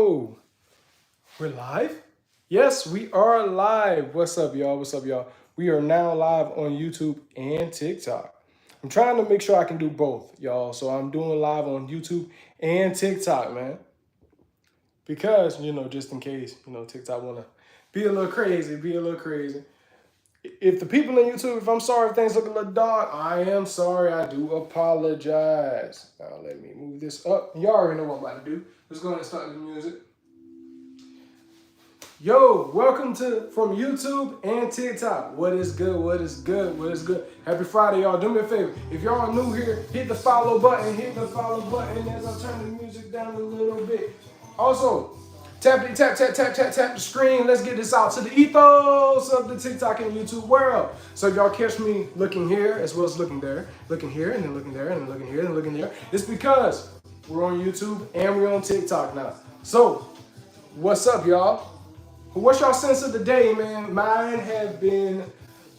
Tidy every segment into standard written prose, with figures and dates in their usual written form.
Yo, we're live? Yes, we are live. What's up, y'all? What's up, y'all? We are now live on YouTube and TikTok. I'm trying to make sure I can do both, y'all. So I'm doing live on YouTube and TikTok, man. Because, just in case, TikTok wanna be a little crazy, If the people on YouTube, if I'm sorry if things look a little dark, I am sorry. I do apologize. Now let me move this up. Y'all already know what I'm about to do. Let's go ahead and start the music. Yo, welcome to from YouTube and TikTok. What is good? What is good? What is good? Happy Friday, y'all. Do me a favor. If y'all are new here, hit the follow button. Hit the follow button as I turn the music down a little bit. Also, tap the screen. Let's get this out to the ethos of the TikTok and YouTube world. So if y'all catch me looking here as well as looking there, looking here and then looking there and then looking here and looking there, it's because we're on YouTube and we're on TikTok now. So, what's up, y'all? What's y'all sense of the day, man? Mine have been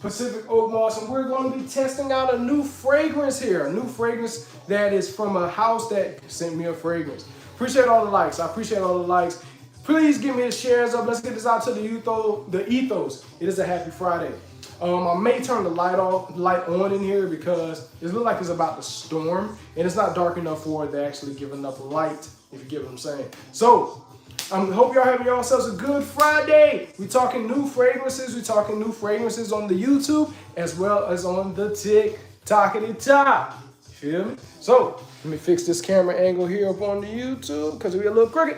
Pacific Oak Moss, and we're going to be testing out a new fragrance here. A new fragrance that is from a house that sent me a fragrance. Appreciate all the likes. I appreciate all the likes. Please give me the shares up. Let's get this out to the ethos. It is a happy Friday. I may turn the light on in here because it looks like it's about to storm, and it's not dark enough for it to actually give enough light, if you get what I'm saying. So, I hope y'all having yourselves a good Friday. We talking new fragrances. We talking new fragrances on the YouTube as well as on the TikTokity top. You feel me? So let me fix this camera angle here up on the YouTube because we're a little crooked,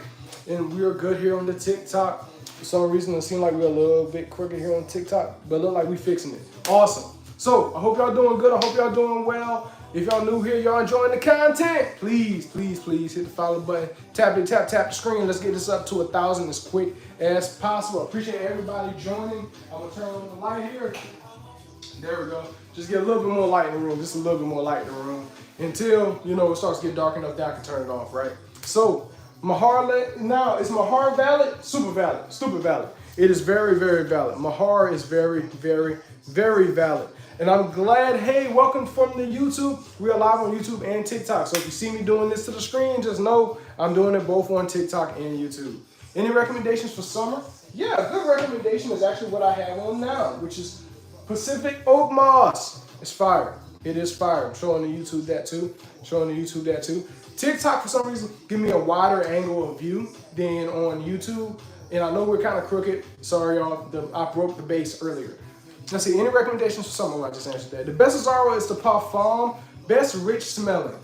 and we are good here on the TikTok. For some reason, it seems like we're a little bit crooked here on TikTok, but it look like we fixing it. Awesome. So I hope y'all doing good. I hope y'all doing well. If y'all new here, y'all enjoying the content, please hit the follow button. Tap the screen. Let's get this up to 1,000 as quick as possible. Appreciate everybody joining. I'm gonna turn on the light here. There we go. Just get a little bit more light in the room. Just a little bit more light in the room until it starts to get dark enough that I can turn it off, right? So Mahar now is Mahar valid? Super valid. Stupid valid. It is very, very valid. Mahar is very, very, very valid. And I'm glad, hey, welcome from the YouTube. We are live on YouTube and TikTok. So if you see me doing this to the screen, just know I'm doing it both on TikTok and YouTube. Any recommendations for summer? Yeah, a good recommendation is actually what I have on now, which is Pacific Oak Moss. It's fire. It is fire. I'm showing the YouTube that too. TikTok, for some reason, give me a wider angle of view than on YouTube. And I know we're kind of crooked. Sorry, y'all. I broke the base earlier. Let's see, any recommendations for summer? I just answered that. The best Azaro is the Parfum, best rich smelling.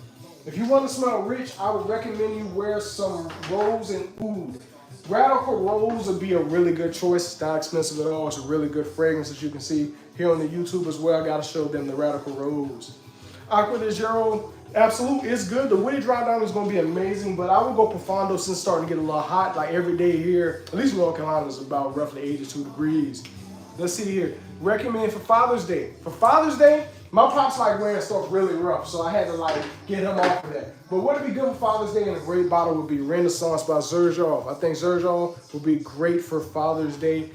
If you want to smell rich, I would recommend you wear some rose and oud. Radical Rose would be a really good choice. It's not expensive at all. It's a really good fragrance, as you can see here on the YouTube as well. I got to show them the Radical Rose. Aqua de Giro Absolute is good. The Woody Dry Down is going to be amazing, but I would go Profondo since it's starting to get a little hot. Like every day here, at least North Carolina is about roughly 82 degrees. Let's see here. Recommend for Father's Day. For Father's Day, my pops like wearing stuff really rough, so I had to get him off of that. But what would be good for Father's Day and a great bottle would be Renaissance by Xerjoff. I think Xerjoff would be great for Father's Day.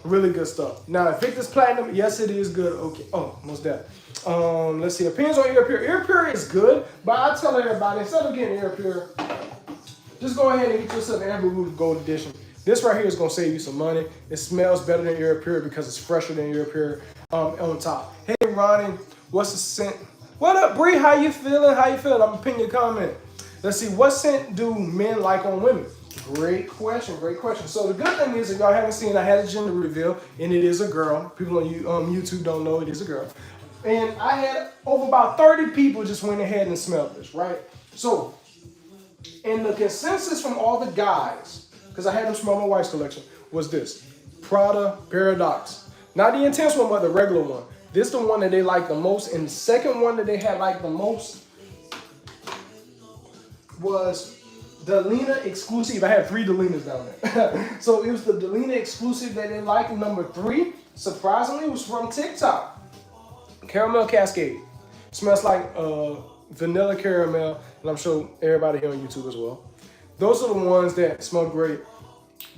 Really good stuff. Now, Invictus Platinum, yes, it is good. Okay. Oh, most definitely. Let's see. Depends on Air Pure. Air Pure is good, but I tell everybody, instead of getting Air Pure, just go ahead and get yourself Amber Root Gold Edition. This right here is going to save you some money. It smells better than Air Pure because it's fresher than Air Pure on top. Hey, Ronnie, what's the scent? What up, Bree? How you feeling? I'm going to pin your comment. Let's see. What scent do men like on women? Great question. So the good thing is, if y'all haven't seen, I had a gender reveal, and it is a girl. People on YouTube don't know it is a girl. And I had over about 30 people just went ahead and smelled this, right? So, and the consensus from all the guys, because I had them smell my wife's collection, was this. Prada Paradox. Not the intense one, but the regular one. This is the one that they like the most. And the second one that they had liked the most was Delina Exclusive. I had 3 Delinas down there. So it was the Delina Exclusive that they liked. Number 3, surprisingly, was from TikTok. Caramel Cascade. Smells like vanilla caramel. And I'm sure everybody here on YouTube as well. Those are the ones that smell great.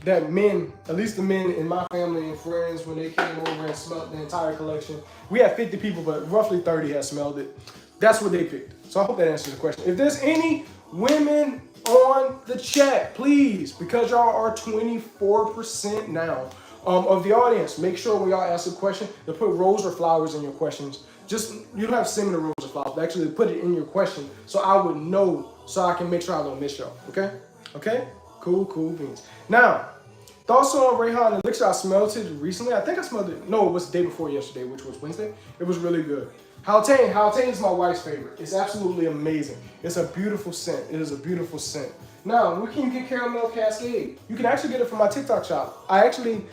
That men, at least the men in my family and friends, when they came over and smelled the entire collection, we had 50 people, but roughly 30 had smelled it. That's what they picked. So I hope that answers the question. If there's any women on the chat, please, because y'all are 24% now of the audience. Make sure when y'all ask a question to put rose or flowers in your questions. Just, you don't have to send me the rose or flowers, but actually put it in your question so I would know, so I can make sure I don't miss y'all. Okay? Okay? Cool beans. Now, thoughts on Rayhan Elixir. I smelled it recently. I think I smelled it. No, it was the day before yesterday, which was Wednesday. It was really good. Haldane is my wife's favorite. It's absolutely amazing. It's a beautiful scent. It is a beautiful scent. Now, where can you get Caramel Cascade? You can actually get it from my TikTok shop.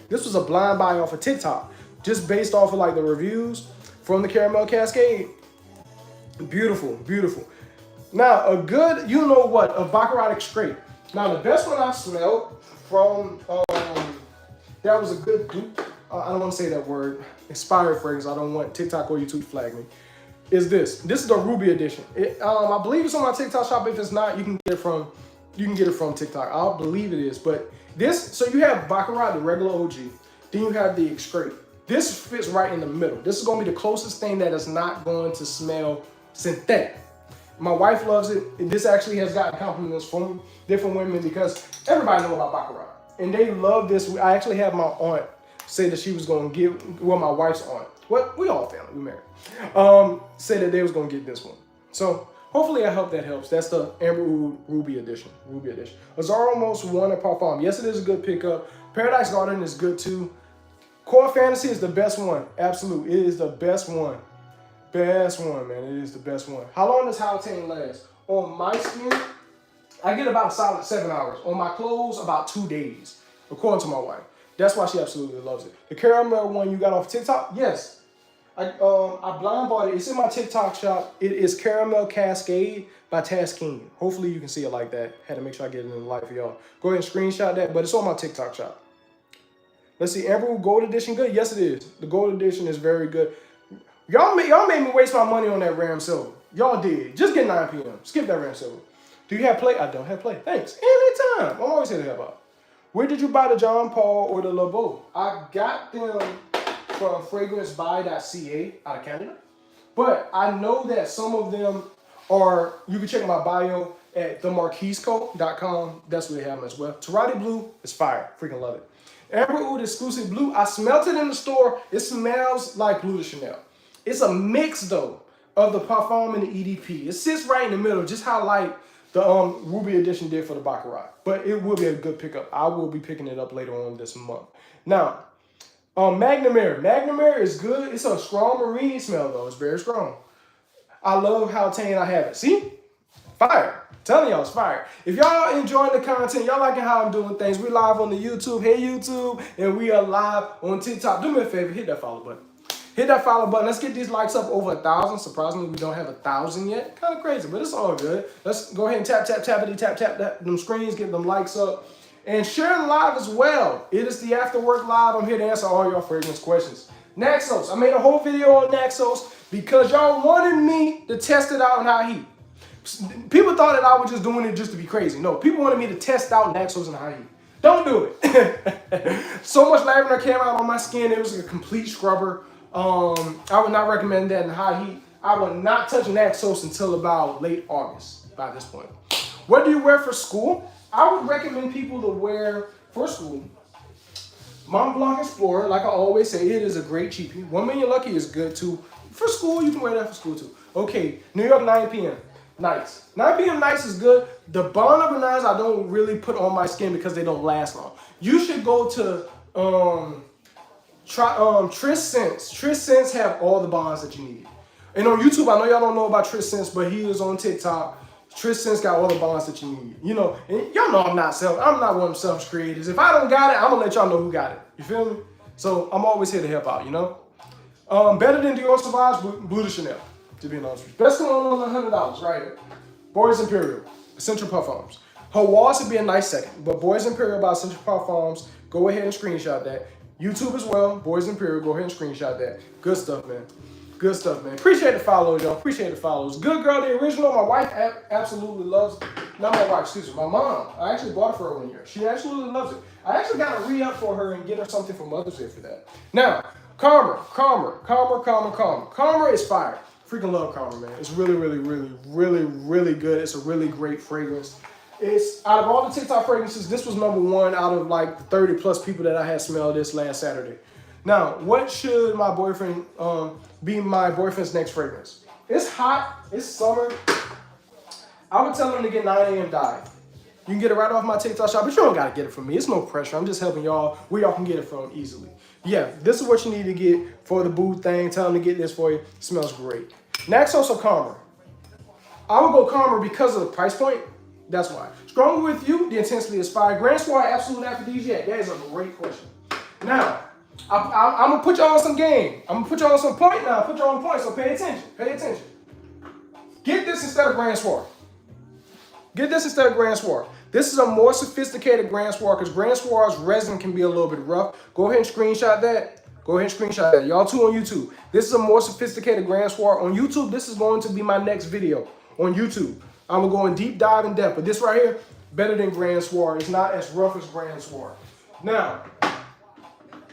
This was a blind buy off of TikTok, just based off of like the reviews from the Caramel Cascade. Beautiful. Now, a good, a Baccarat Extrait. Now, the best one I smelled from, that was a good dupe. I don't want to say that word, inspired fragrance. I don't want TikTok or YouTube to flag me. Is this? This is the Ruby edition. I believe it's on my TikTok shop. If it's not, you can get it from TikTok. I believe it is. But this, so you have Baccarat, the regular OG. Then you have the Extrait. This fits right in the middle. This is going to be the closest thing that is not going to smell synthetic. My wife loves it. This actually has gotten compliments from different women because everybody knows about Baccarat. And they love this. I actually have my aunt say that she was going to give, well, my wife's aunt, we all family, we married, said that they was going to get this one. So hopefully I hope that helps. That's the Amber Oud Ruby edition. Azar almost won at Parfum. Yes, it is a good pickup. Paradise Garden is good too. Core Fantasy is the best one. Absolute. It is the best one. Best one, man. It is the best one. How long does Haldane last? On my skin, I get about a solid 7 hours. On my clothes, about 2 days, according to my wife. That's why she absolutely loves it. The caramel one you got off TikTok, yes. I blind bought it. It's in my TikTok shop. It is Caramel Cascade by Taskeen. Hopefully you can see it like that. Had to make sure I get it in the light for y'all. Go ahead and screenshot that, but it's on my TikTok shop. Let's see, Amber Gold Edition good? Yes, it is. The Gold Edition is very good. Y'all made me waste my money on that Ram Silver. Y'all did. Just get 9 p.m. Skip that Ram Silver. Do you have play? I don't have play. Thanks. Anytime. I'm always here to help out. Where did you buy the John Paul or the Le Beau? I got them from fragrancebuy.ca out of Canada. But I know that some of them are, you can check my bio at themarquisco.com. That's where they have them as well. Tarati Blue is fire. Freaking love it. Amber Oud Exclusive Blue. I smelt it in the store. It smells like Bleu de Chanel. It's a mix, though, of the Parfum and the EDP. It sits right in the middle, just how light the Ruby Edition did for the Baccarat. But it will be a good pickup. I will be picking it up later on this month. Now, Magnum Air is good. It's a strong marine smell, though. It's very strong. I love how Haldane I have it. See? Fire. I'm telling y'all, it's fire. If y'all enjoying the content, y'all liking how I'm doing things, we live on the YouTube. Hey, YouTube. And we are live on TikTok. Do me a favor. Hit that follow button. Hit that follow button. Let's get these likes up over 1,000. Surprisingly, we don't have 1,000 yet. Kind of crazy, but it's all good. Let's go ahead and tap them screens, get them likes up. And share the live as well. It is the After Work Live. I'm here to answer all your fragrance questions. Naxos. I made a whole video on Naxos because y'all wanted me to test it out in high heat. People thought that I was just doing it just to be crazy. No, people wanted me to test out Naxos in high heat. Don't do it. So much lavender came out on my skin. It was a complete scrubber. I would not recommend that in high heat. I would not touch Naxos until about late August by this point. What do you wear for school? I would recommend people to wear for school Mont Blanc Explorer. Like I always say, it is a great cheapie. 1 Million Lucky is good too. For school, you can wear that for school too. Okay, New York 9 p.m. Nice. 9 p.m. Nice is good. The Bond number 9s I don't really put on my skin because they don't last long. You should go to Tris Sense. Tris Sense have all the bonds that you need. And on YouTube, I know y'all don't know about Tris Sense, but he is on TikTok. Tris Sense got all the bonds that you need. You know, and y'all know I'm not one of them self creators. If I don't got it, I'm gonna let y'all know who got it. You feel me? So I'm always here to help out, you know? Better than Dior Sauvage, Bleu de Chanel, to be honest with you. Best cologne on $100, right? Boys Imperial, Essential Parfums. Hawas would be a nice second, but Boys Imperial by Essential Parfums, go ahead and screenshot that. YouTube as well, Boys Imperial, go ahead and screenshot that. Good stuff, man. Good stuff, man. Appreciate the follow, y'all. Appreciate the follows. Good Girl, the original. My wife absolutely loves it. Not my wife, excuse me. My mom. I actually bought it for her 1 year. She absolutely loves it. I actually got to re-up for her and get her something for Mother's Day for that. Now, Calmer is fire. Freaking love Calmer, man. It's really, really, really, really, really good. It's a really great fragrance. It's out of all the TikTok fragrances, this was number one out of like 30 plus people that I had smelled this last Saturday. Now, what should my boyfriend be my boyfriend's next fragrance? It's hot, it's summer. I would tell him to get 9 a.m. Dive. You can get it right off my TikTok shop, but you don't gotta get it from me. It's no pressure. I'm just helping y'all where y'all can get it from easily. Yeah, this is what you need to get for the boo thing. Tell them to get this for you. It smells great. Next, also Calmer. I would go Calmer because of the price point. That's why. Stronger with you, the intensity is fire. Grand Soir Absolute Aphrodisiac. That is a great question. Now, I'm gonna put y'all on some game. I'm gonna put y'all on some point now. Put y'all on point. So pay attention. Pay attention. Get this instead of Grand Soir. Get this instead of Grand Soir. This is a more sophisticated Grand Soir because Grand Soir's resin can be a little bit rough. Go ahead and screenshot that. Go ahead and screenshot that. Y'all too on YouTube. This is a more sophisticated Grand Soir. On YouTube, this is going to be my next video on YouTube. I'm going to go in deep dive in depth. But this right here, better than Grand Soir. It's not as rough as Grand Soir. Now,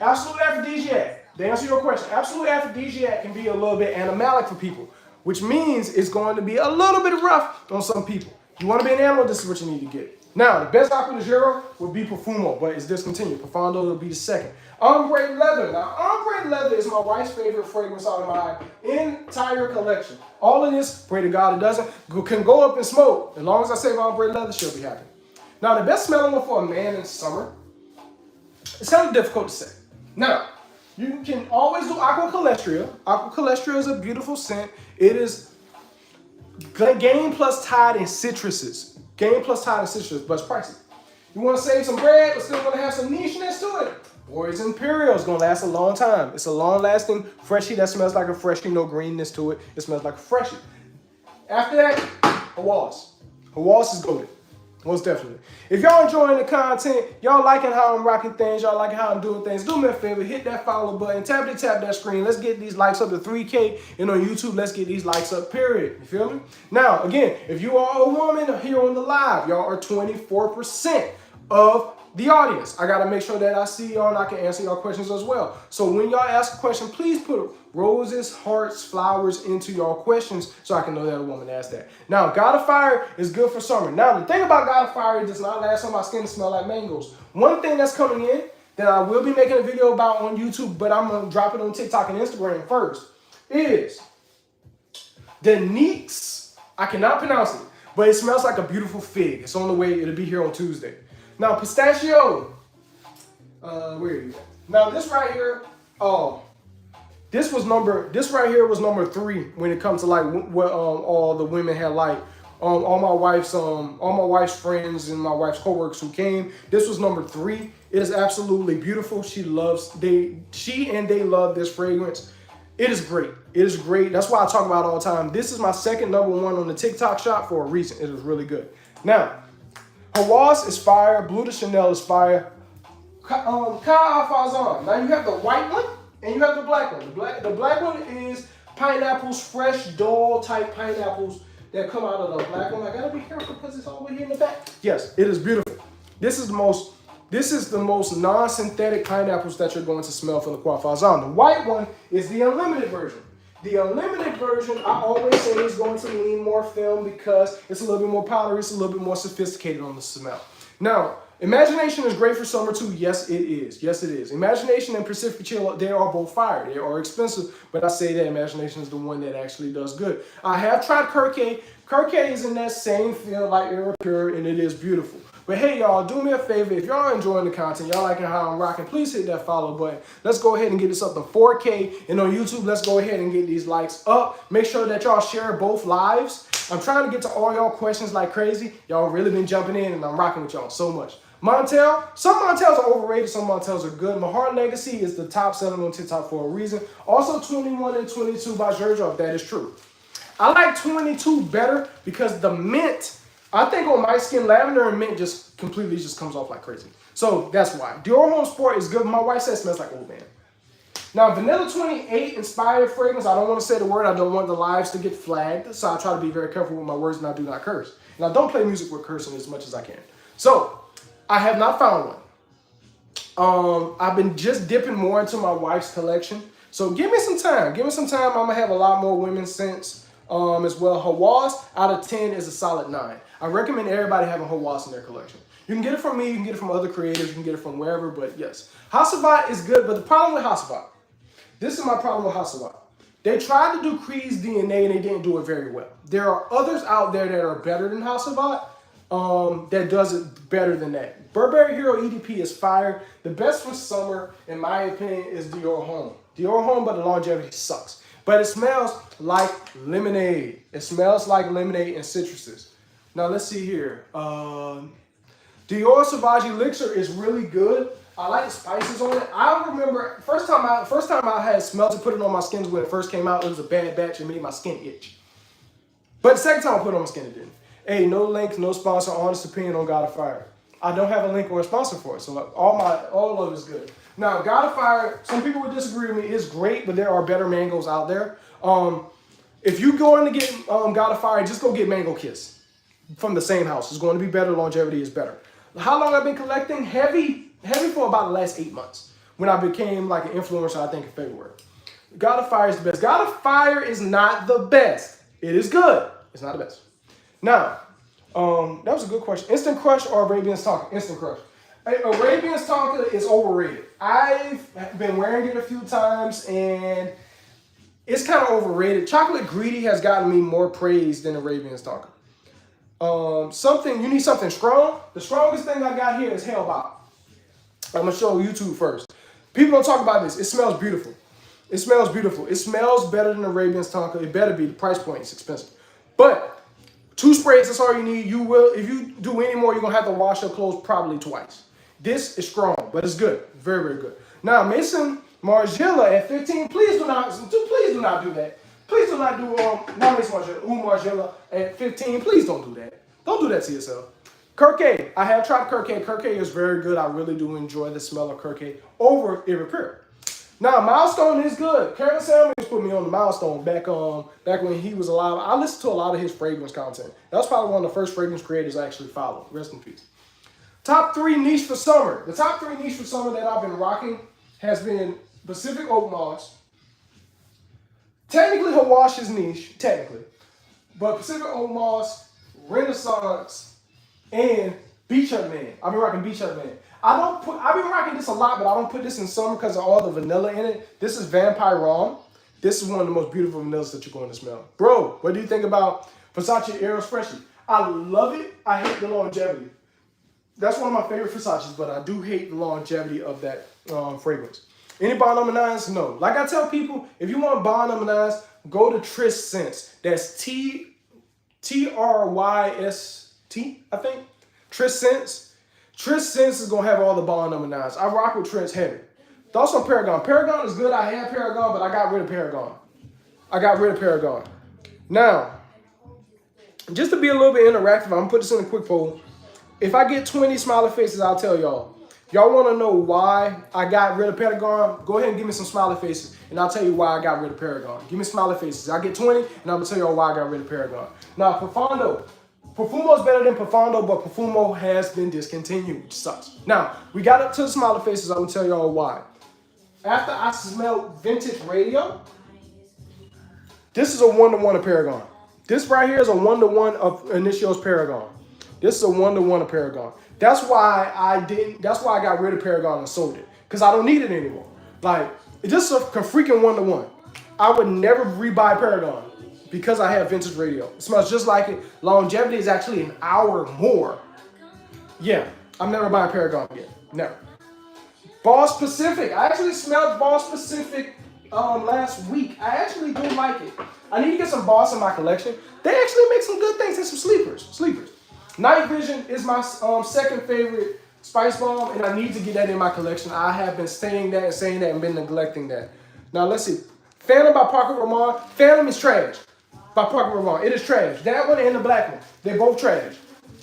Absolute Aphrodisiac. To answer your question, Absolute Aphrodisiac can be a little bit animalic for people, which means it's going to be a little bit rough on some people. You want to be an animal, this is what you need to get. Now, the best Acqua Leggero would be Profumo, but it's discontinued. Profondo will be the second. Ombre Leather. Now, Ombre Leather is my wife's favorite fragrance out of my entire collection. All of this, pray to God it doesn't, can go up in smoke. As long as I save Ombre Leather, she'll be happy. Now, the best smelling one for a man in summer, it's kind of difficult to say. Now, you can always do Aqua Calestria. Aqua Calestria is a beautiful scent. It is Game plus Tide and citruses. Game plus Tide and citrus, but it's pricey. You want to save some bread, but still want to have some nicheness to it? Boys Imperial is going to last a long time. It's a long-lasting freshie that smells like a freshie, no greenness to it. It smells like a freshie. After that, Hawas. Hawas is goated. Most definitely. If y'all enjoying the content, y'all liking how I'm rocking things, y'all liking how I'm doing things, do me a favor, hit that follow button, tap that screen. Let's get these likes up to 3K. And on YouTube, let's get these likes up, period. You feel me? Now, again, if you are a woman here on the live, y'all are 24% of the audience. I got to make sure that I see y'all and I can answer y'all questions as well. So when y'all ask a question, please put roses, hearts, flowers into y'all questions so I can know that a woman asked that. Now, God of Fire is good for summer. Now, the thing about God of Fire, it does not last on my skin to smell like mangoes. One thing that's coming in that I will be making a video about on YouTube, but I'm going to drop it on TikTok and Instagram first, is the Neeks. I cannot pronounce it, but it smells like a beautiful fig. It's on the way. It'll be here on Tuesday. Now, Pistachio. Where are you? Now, this right here, this right here was number 3 when it comes to like what all the women had liked. All my wife's friends and my wife's coworkers who came. This was number 3. It is absolutely beautiful. She and they love this fragrance. It is great. It is great. That's why I talk about it all the time. This is my second number 1 on the TikTok shop for a reason. It is really good. Now, Hawas is fire. Bleu de Chanel is fire. Kyle Alfazan. Now you have the white one and you have the black one. The black one is pineapples, fresh, dull type pineapples that come out of the black one. I gotta be careful because it's all the way here in the back. Yes, it is beautiful. This is the most non-synthetic pineapples that you're going to smell from the Kyle Alfazan. The white one is the unlimited version. The unlimited version, I always say, is going to lean more film because it's a little bit more powdery, it's a little bit more sophisticated on the smell. Now, Imagination is great for summer too. Yes, it is. Yes, it is. Imagination and Pacific Chill, they are both fire. They are expensive, but I say that Imagination is the one that actually does good. I have tried Kirke. Kirke is in that same field like Aeropure, and it is beautiful. But hey, y'all, do me a favor. If y'all enjoying the content, y'all liking how I'm rocking, please hit that follow button. Let's go ahead and get this up to 4K. And on YouTube, let's go ahead and get these likes up. Make sure that y'all share both lives. I'm trying to get to all y'all questions like crazy. Y'all really been jumping in, and I'm rocking with y'all so much. Montel, some Montels are overrated, some Montels are good. Mahart Legacy is the top selling on TikTok for a reason. Also 21 and 22 by Xerjoff, that is true. I like 22 better because the mint, I think on my skin, lavender and mint just completely just comes off like crazy. So that's why. Dior Home Sport is good. My wife says it smells like Old Man. Now, Vanilla 28 inspired fragrance. I don't want to say the word. I don't want the lives to get flagged. So I try to be very careful with my words and I do not curse. And I don't play music with cursing as much as I can. So I have not found one. I've been just dipping more into my wife's collection. So give me some time. Give me some time. I'm going to have a lot more women's scents as well. Hawas out of 10 is a solid 9. I recommend everybody having Hawass in their collection. You can get it from me, you can get it from other creators, you can get it from wherever, but yes. Hasselblad is good, but the problem with Hasselblad, this is my problem with Hasselblad. They tried to do Creed's DNA and they didn't do it very well. There are others out there that are better than Hasselblad that does it better than that. Burberry Hero EDP is fire. The best for summer, in my opinion, is Dior Homme. Dior Homme, but the longevity sucks. But it smells like lemonade. It smells like lemonade and citruses. Now let's see here. Dior Sauvage Elixir is really good. I like the spices on it. I remember first time I had smelled it, put it on my skin when it first came out. It was a bad batch and made my skin itch. But the second time I put it on my skin, it didn't. Hey, no link, no sponsor. Honest opinion on God of Fire. I don't have a link or a sponsor for it, so all of it is good. Now, God of Fire, some people would disagree with me. It's great, but there are better mangoes out there. If you go in to get God of Fire, just go get Mango Kiss from the same house. It's going to be better. Longevity is better. How long I've been collecting? Heavy for about the last 8 months. When I became like an influencer, I think in February. God of Fire is the best. God of Fire is not the best. It is good. It's not the best. Now, that was a good question. Instant Crush or Arabian Tonka? Instant Crush. Hey, Arabian Tonka is overrated. I've been wearing it a few times and it's kind of overrated. Chocolate Greedy has gotten me more praise than Arabian Tonka. You need something strong. The strongest thing I got here is Hellbop. I'm gonna show YouTube first. People don't talk about this. It smells beautiful. It smells beautiful. It smells better than Arabian Tonka. It better be. The price point is expensive. But 2 sprays, that's all you need. You will, if you do any more, you're gonna have to wash your clothes probably twice. This is strong, but it's good. Very, very good. Now, Maison Margiela at 15. Please do not do that. Please do not do not Maison Margiela at 15. Please don't do that. Don't do that to yourself. Kirkay, I have tried Kirkay. Kirkay is very good. I really do enjoy the smell of Kirkay over Irreparable. Now, Milestone is good. Karen Samuels put me on the Milestone back when he was alive. I listened to a lot of his fragrance content. That was probably one of the first fragrance creators I actually followed. Rest in peace. Top 3 niche for summer. The top 3 niche for summer that I've been rocking has been Pacific Oak Moss. Technically, Hawass is niche, technically. But Pacific Oak Moss, Renaissance, and Beach Hut Man. I've been rocking Beach Hut Man. I've been rocking this a lot, but I don't put this in summer because of all the vanilla in it. This is Vampire Rom. This is one of the most beautiful vanillas that you're going to smell. Bro, what do you think about Versace Eros Freshie? I love it. I hate the longevity. That's one of my favorite Versace's, but I do hate the longevity of that fragrance. Any Bond No. 9s? No. Like I tell people, if you want Bond No. 9s, go to Tryst Scents. That's Tryst, I think. Tryst Scents. Tryst Scents is going to have all the Bond No. 9s. I rock with Tryst heavy. Thoughts on Paragon. Paragon is good. I had Paragon, but I got rid of Paragon. Now, just to be a little bit interactive, I'm going to put this in a quick poll. If I get 20 smiley faces, I'll tell y'all. Y'all want to know why I got rid of Paragon? Go ahead and give me some smiley faces, and I'll tell you why I got rid of Paragon. Give me smiley faces. I get 20, and I'm going to tell y'all why I got rid of Paragon. Now, Profondo. Profumo is better than Profondo, but Profumo has been discontinued, which sucks. Now, we got up to the smiley faces. I'm going to tell y'all why. After I smelled Vintage Radio, this is a 1-to-1 of Paragon. This right here is a 1-to-1 of Initio's Paragon. This is a 1-to-1 of Paragon. That's why I got rid of Paragon and sold it. Because I don't need it anymore. Like, it's just a freaking 1-to-1. I would never rebuy Paragon because I have Vintage Radio. It smells just like it. Longevity is actually an hour more. Yeah, I'm never buying Paragon again. Never. Boss Pacific. I actually smelled Boss Pacific last week. I actually do like it. I need to get some Boss in my collection. They actually make some good things and some sleepers. Night Vision is my second favorite spice bomb, and I need to get that in my collection. I have been saying that and been neglecting that. Now, let's see. Phantom by Parker Ramon. Phantom is trash by Parker Ramon. It is trash. That one and the black one. They're both trash.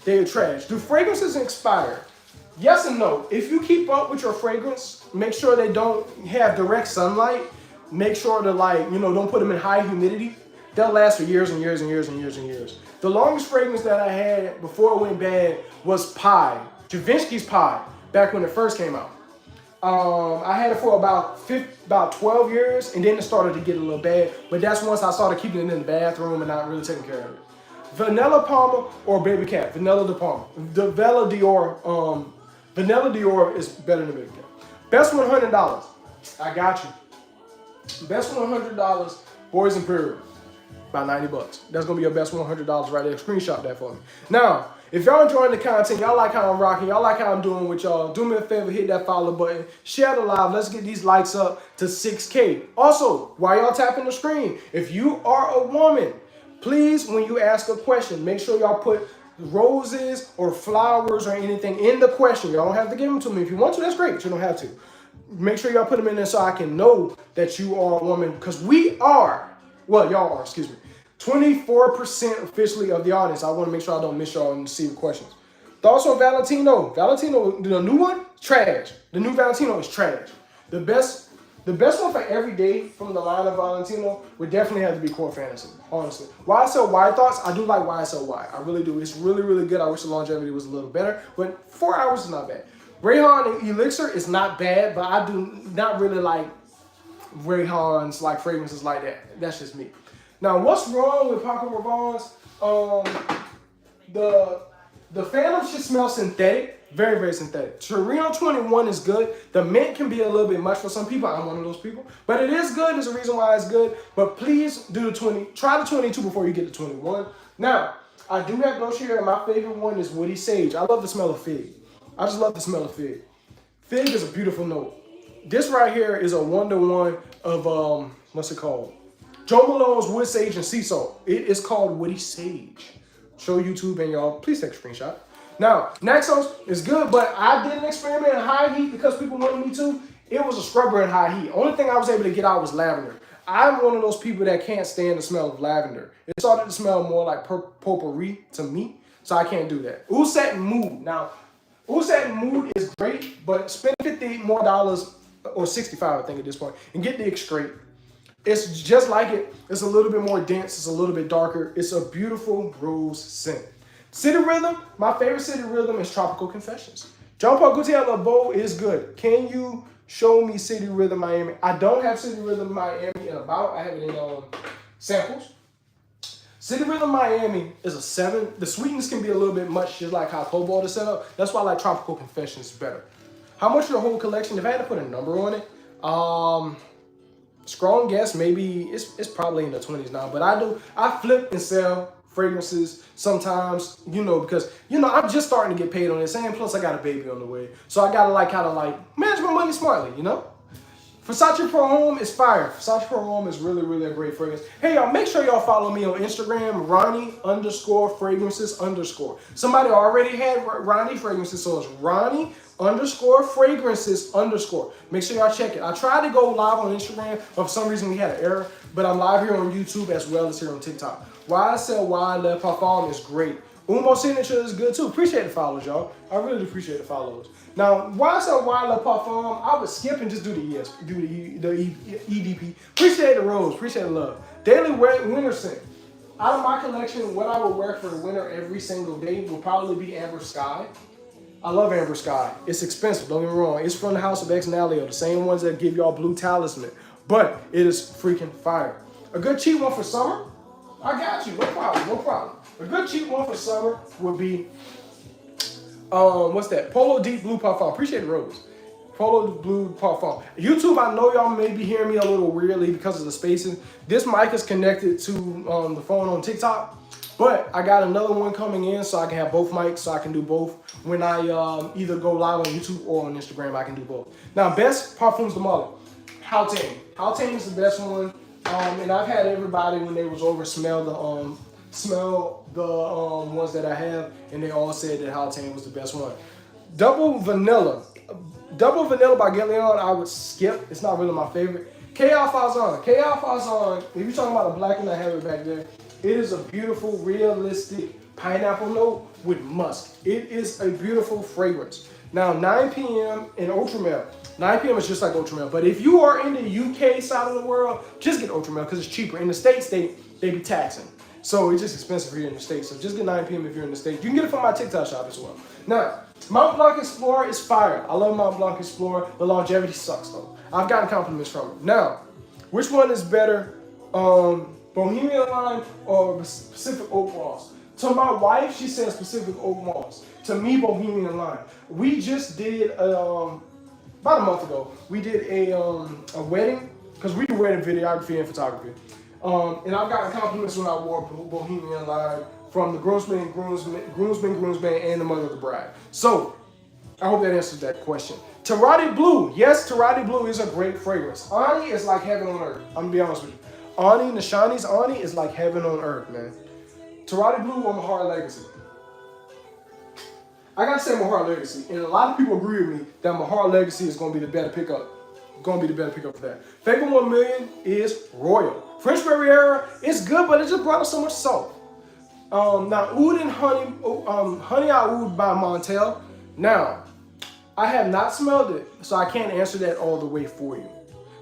They're trash. Do fragrances expire? Yes and no. If you keep up with your fragrance, make sure they don't have direct sunlight. Make sure to don't put them in high humidity. They'll last for years and years and years and years and years. The longest fragrance that I had before it went bad was Pie, Javinsky's Pie, back when it first came out. I had it for about 12 years, and then it started to get a little bad. But that's once I started keeping it in the bathroom and not really taking care of it. Vanilla Palmer or Baby Cat. Vanilla de Palmer. The Vanilla Dior. Vanilla Dior is better than Baby Cat. Best $100. I got you. Best $100. Boys Imperial. About 90 bucks. That's gonna be your best $100 right there. Screenshot that for me. Now, if y'all enjoying the content, y'all like how I'm rocking, y'all like how I'm doing with y'all, do me a favor, hit that follow button, share the live. Let's get these likes up to 6K. Also, while y'all tapping the screen, if you are a woman, please, when you ask a question, make sure y'all put roses or flowers or anything in the question. Y'all don't have to give them to me. If you want to, that's great, but you don't have to. Make sure y'all put them in there so I can know that you are a woman, because we are, well, y'all are, excuse me, 24% officially of the audience. I want to make sure I don't miss y'all and see the questions. Thoughts on Valentino? Valentino, the new one, trash. The new Valentino is trash. The best one for every day from the line of Valentino would definitely have to be Core Fantasy, honestly. YSL Y Thoughts, I do like YSL Y. I really do. It's really, really good. I wish the longevity was a little better, but 4 hours is not bad. Rayhan Elixir is not bad, but I do not really like Rayhan's like fragrances like that. That's just me. Now, what's wrong with Paco Rabanne's? The Phantom should smell synthetic. Very, very synthetic. Torino 21 is good. The mint can be a little bit much for some people. I'm one of those people. But it is good. There's a reason why it's good. But please do the 20. Try the 22 before you get the 21. Now, I do have Dolce here, and my favorite one is Woody Sage. I love the smell of fig. I just love the smell of fig. Fig is a beautiful note. This right here is a 1-to-1 of, what's it called? Joe Malone's Wood Sage and Sea Salt. It is called Woody Sage. Show YouTube and y'all, please take a screenshot. Now, Naxos is good, but I did an experiment in high heat because people wanted me to. It was a scrubber in high heat. Only thing I was able to get out was lavender. I'm one of those people that can't stand the smell of lavender. It started to smell more like potpourri to me, so I can't do that. Oud Satin Mood. Now, Oud Satin Mood is great, but spend $50 more or 65, I think, at this point, and get the X-Straight. It's just like it. It's a little bit more dense. It's a little bit darker. It's a beautiful rose scent. City Rhythm, my favorite City Rhythm is Tropical Confessions. Jean-Paul Gaultier LeBeau is good. Can you show me City Rhythm Miami? I don't have City Rhythm Miami in about. I have it in samples. City Rhythm Miami is a 7. The sweetness can be a little bit much, just like how Cobalt is set up. That's why I like Tropical Confessions better. How much for the whole collection? If I had to put a number on it, strong guess, maybe it's probably in the 20s now. But I flip and sell fragrances sometimes, because I'm just starting to get paid on this, and plus I got a baby on the way, so I gotta manage my money smartly, Versace Pro Homme is fire. Versace Pro Homme is really, really a great fragrance. Hey y'all, make sure y'all follow me on Instagram, Ronnie_fragrances_. Somebody already had Ronnie fragrances, so it's Ronnie_fragrances_. Make sure y'all check it. I tried to go live on Instagram, but for some reason we had an error, but I'm live here on YouTube as well as here on TikTok. YSL Y Le Parfum is great. Umo Signature is good too. Appreciate the follows, y'all. I really do appreciate the follows. Now, YSL Y Le Parfum, I would skip and just do the EDP. Appreciate the rose. Appreciate the love. Daily Winter Scent. Out of my collection, what I would wear for the winter every single day will probably be Amber Sky. I love Amber Sky. It's expensive, don't get me wrong. It's from the House of X and Alio, the same ones that give y'all Blue Talisman. But it is freaking fire. A good cheap one for summer? I got you, no problem. A good cheap one for summer would be, what's that? Polo Deep Blue Parfum. Appreciate the rose. Polo Blue Parfum. YouTube, I know y'all may be hearing me a little weirdly because of the spacing. This mic is connected to the phone on TikTok, but I got another one coming in so I can have both mics, so I can do both. When I either go live on YouTube or on Instagram, I can do both. Now, best Parfums de Marly. Hautane. Hautane is the best one. And I've had everybody when they was over smell the ones that I have, and they all said that Hautane was the best one. Double Vanilla by Guerlain, I would skip. It's not really my favorite. K.R. Fazon. K.R. Fazon, if you're talking about a black and I have it back there, it is a beautiful, realistic pineapple note with musk. It is a beautiful fragrance. Now, 9 p.m. in Ultramel. 9 p.m. is just like Ultramel. But if you are in the UK side of the world, just get Ultramel because it's cheaper. In the States, they be taxing. So it's just expensive here in the States. So just get 9 p.m. if you're in the States. You can get it from my TikTok shop as well. Now, Mont Blanc Explorer is fire. I love Mont Blanc Explorer. The longevity sucks though. I've gotten compliments from it. Now, which one is better? Bohemian Line or Pacific Oak Moss? To my wife, she says Pacific Oak Moss. To me, Bohemian Lime. We just did about a month ago. We did a wedding because we do wedding videography and photography. And I've gotten compliments when I wore Bohemian Lime from the groomsmen, and the mother of the bride. So I hope that answers that question. Terati Blue. Yes, Terati Blue is a great fragrance. Ani is like heaven on earth. I'm gonna be honest with you. Ani, Nishani's Ani is like heaven on earth, man. Terati Blue or Mahara Legacy. I gotta say Mahara Legacy, and a lot of people agree with me that Mahara Legacy is gonna be the better pickup. Gonna be the better pickup for that. Favorite 1 million is Royal. French Riviera is good, but it just brought us so much salt. Now Oud and Honey Oud by Montel. Now, I have not smelled it, so I can't answer that all the way for you.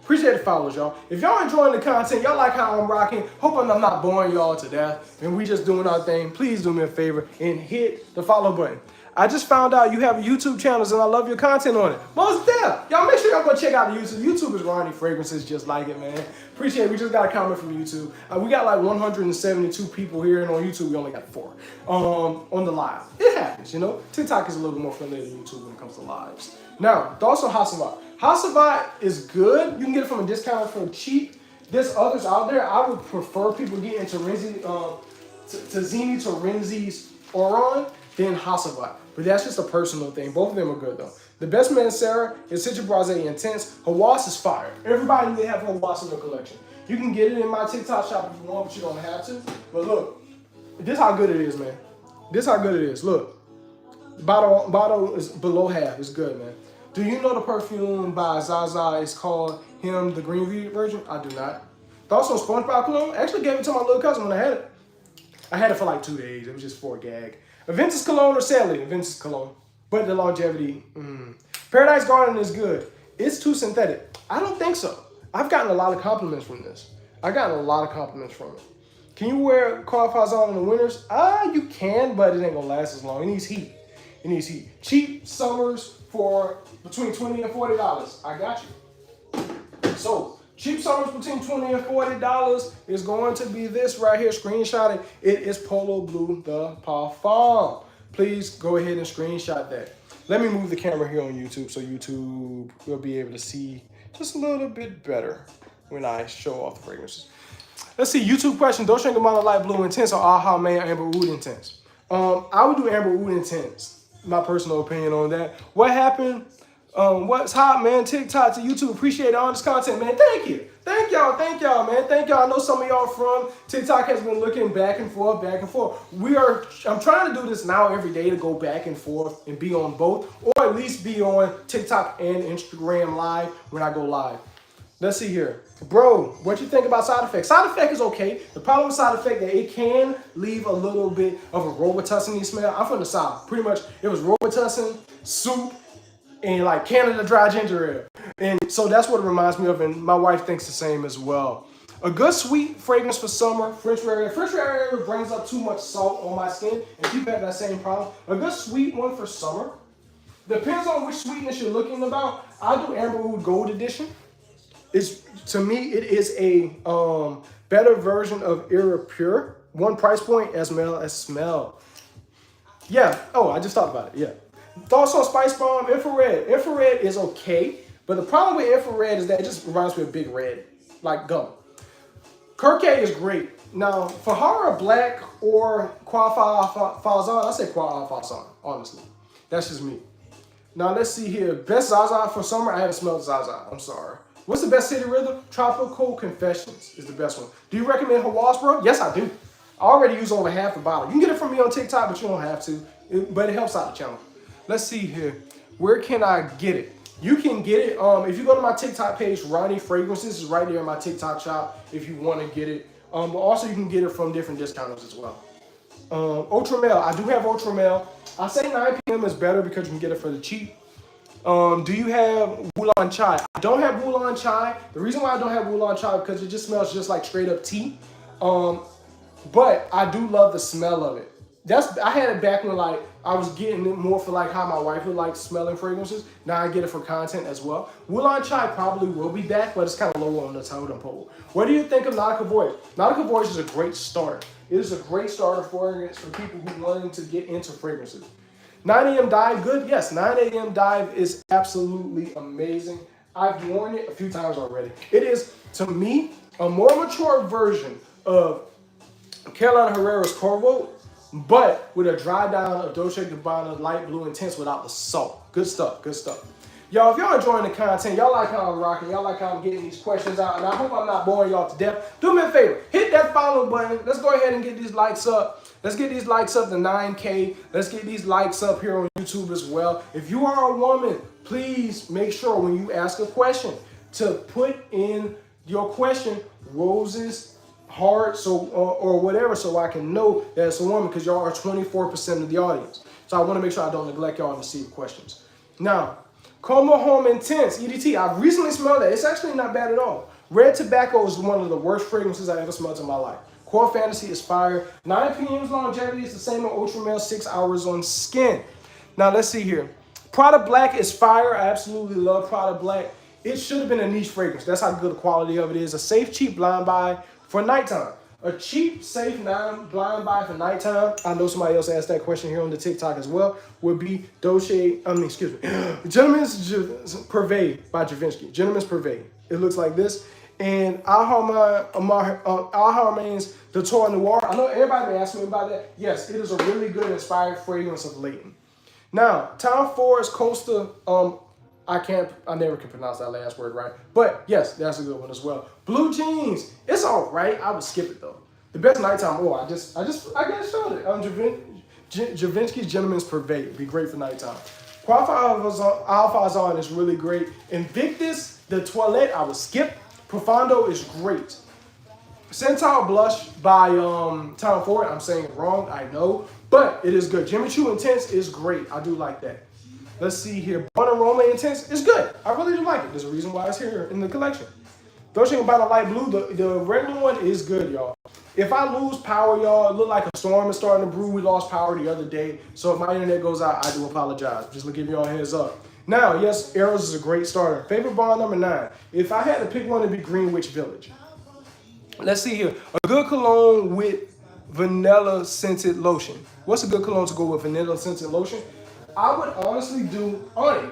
Appreciate the follows, y'all. If y'all enjoying the content, y'all like how I'm rocking, hoping I'm not boring y'all to death, and we just doing our thing, please do me a favor and hit the follow button. I just found out you have YouTube channels and I love your content on it. Most def. Y'all make sure y'all go check out the YouTube. YouTube is Ronnie Fragrances, just like it, man. Appreciate it. We just got a comment from YouTube. We got like 172 people here, and on YouTube we only got 4 on the live. It happens, you know. TikTok is a little bit more friendly than YouTube when it comes to lives. Now, thoughts on Hasselblad. Hasselblad is good. You can get it from a discount for cheap. There's others out there. I would prefer people get into Tazzini Renzi's Oron than Hasselblad. But that's just a personal thing. Both of them are good though. The best man Sarah is Citra Brase Intense. Hawass is fire. Everybody need to have Hawass in their collection. You can get it in my TikTok shop if you want, but you don't have to. But look, this how good it is, man. This how good it is. Look, the bottle is below half. It's good, man. Do you know the perfume by Zaza is called Him the Green version? I do not. Thoughts on SpongeBob cologne? I actually gave it to my little cousin when I had it. I had it for like 2 days. It was just for a gag. Aventus Cologne or Sally? Aventus Cologne. But the longevity. Paradise Garden is good. It's too synthetic. I don't think so. I've gotten a lot of compliments from this. I've gotten a lot of compliments from it. Can you wear Carl Fazon in the winters? You can, but it ain't gonna last as long. It needs heat. It needs heat. Cheap summers for between $20 and $40. I got you. So, cheap summers between $20 and $40 is going to be this right here. Screenshot it. It is Polo Blue the Parfum. Please go ahead and screenshot that. Let me move the camera here on YouTube so YouTube will be able to see just a little bit better when I show off the fragrances. Let's see, YouTube question. Dolce & Gabbana Light Blue Intense or Aha Man Amber Oud Intense? I would do Amber Oud Intense. My personal opinion on that. What happened? What's hot, man? TikTok to YouTube. Appreciate all this content, man. Thank you. Thank y'all, man. Thank y'all. I know some of y'all from TikTok has been looking back and forth. I'm trying to do this now every day to go back and forth and be on both, or at least be on TikTok and Instagram live when I go live. Let's see here. Bro, what you think about Side Effect? Side Effect is okay. The problem with Side Effect that it can leave a little bit of a Robitussin smell. I'm from the South. Pretty much it was Robitussin, soup, and like Canada dry ginger ale. And so that's what it reminds me of, and my wife thinks the same as well. A good sweet fragrance for summer, French Riviera. French Riviera brings up too much salt on my skin, and people have that same problem. A good sweet one for summer. Depends on which sweetness you're looking about. I do Amber Oud Gold Edition. To me, it is a better version of Era Pure. One price point as well as smell. Yeah. Oh, I just thought about it. Yeah. Thoughts on Spice Bomb Infrared. Infrared is okay, but the problem with infrared is that it just reminds me of Big Red, like gum. Kirkay is great. Now, for Hara Black or Croix Faison, I say Croix Faison, honestly. That's just me. Now, let's see here. Best Zaza for summer. I haven't smelled Zaza. I'm sorry. What's the best city rhythm? Tropical Confessions is the best one. Do you recommend Hawass, bro? Yes, I do. I already use over half the bottle. You can get it from me on TikTok, but you don't have to. But it helps out the channel. Let's see here. Where can I get it? You can get it. If you go to my TikTok page, Ronnie Fragrances is right there in my TikTok shop if you want to get it. But also you can get it from different discounters as well. Ultramel. I do have Ultramel. I say 9 p.m. is better because you can get it for the cheap. Do you have Wulong Chai? I don't have Wulong Chai. The reason why I don't have Wulong Chai is because it just smells just like straight up tea. But I do love the smell of it. I had it back when like I was getting it more for like how my wife would like smelling fragrances. Now I get it for content as well. Wulong Chai probably will be back, but it's kind of lower on the totem pole. What do you think of Nautica Voyage? Nautica Voyage is a great start. It is a great starter fragrance for people who wanting to get into fragrances. 9 a.m. Dive, good? Yes, 9 a.m. Dive is absolutely amazing. I've worn it a few times already. It is, to me, a more mature version of Carolina Herrera's Corvo, but with a dry down of Dolce & Gabbana Light Blue Intense without the salt. Good stuff, good stuff. Y'all, if y'all enjoying the content, y'all like how I'm rocking, y'all like how I'm getting these questions out, and I hope I'm not boring y'all to death. Do me a favor, hit that follow button. Let's go ahead and get these likes up. Let's get these likes up to 9K. Let's get these likes up here on YouTube as well. If you are a woman, please make sure when you ask a question to put in your question roses, hearts, or whatever, so I can know that it's a woman, because y'all are 24% of the audience. So I want to make sure I don't neglect y'all and receive questions. Now, Como Home Intense, EDT. I recently smelled that. It's actually not bad at all. Red Tobacco is one of the worst fragrances I ever smelled in my life. Core Fantasy is fire. 9 p.m.'s longevity is the same on Ultra Male, 6 hours on skin. Now, let's see here. Prada Black is fire. I absolutely love Prada Black. It should have been a niche fragrance. That's how good the quality of it is. A safe, cheap blind buy for nighttime. A cheap, safe, blind buy for nighttime, I know somebody else asked that question here on the TikTok as well, would be Gentleman's Privé by Givenchy. Gentleman's Privé. It looks like this. And Alharmain's The Tour Noir. I know everybody asked me about that. Yes, it is a really good inspired fragrance of Leighton. Now, Tom Ford's Costa, I never can pronounce that last word right. But yes, that's a good one as well. Blue Jeans, it's all right. I would skip it though. The best nighttime, I guess showed it. Givenchy's Gentleman's Privé would be great for nighttime. Alphazon is really great. Invictus, the Toilette, I would skip. Profondo is great. Centaur Blush by Tom Ford, I'm saying it wrong, I know. But it is good. Jimmy Choo Intense is great. I do like that. Let's see here. Born Aroma Intense is good. I really do like it. There's a reason why it's here in the collection. Dolce & Gabbana Light Blue, the regular one is good, y'all. If I lose power, y'all, it look like a storm is starting to brew. We lost power the other day. So if my internet goes out, I do apologize. Just to give y'all a heads up. Now, yes, Eros is a great starter. Favorite bond number 9. If I had to pick one, it'd be Greenwich Village. Let's see here. A good cologne with vanilla scented lotion. What's a good cologne to go with vanilla scented lotion? I would honestly do Ani.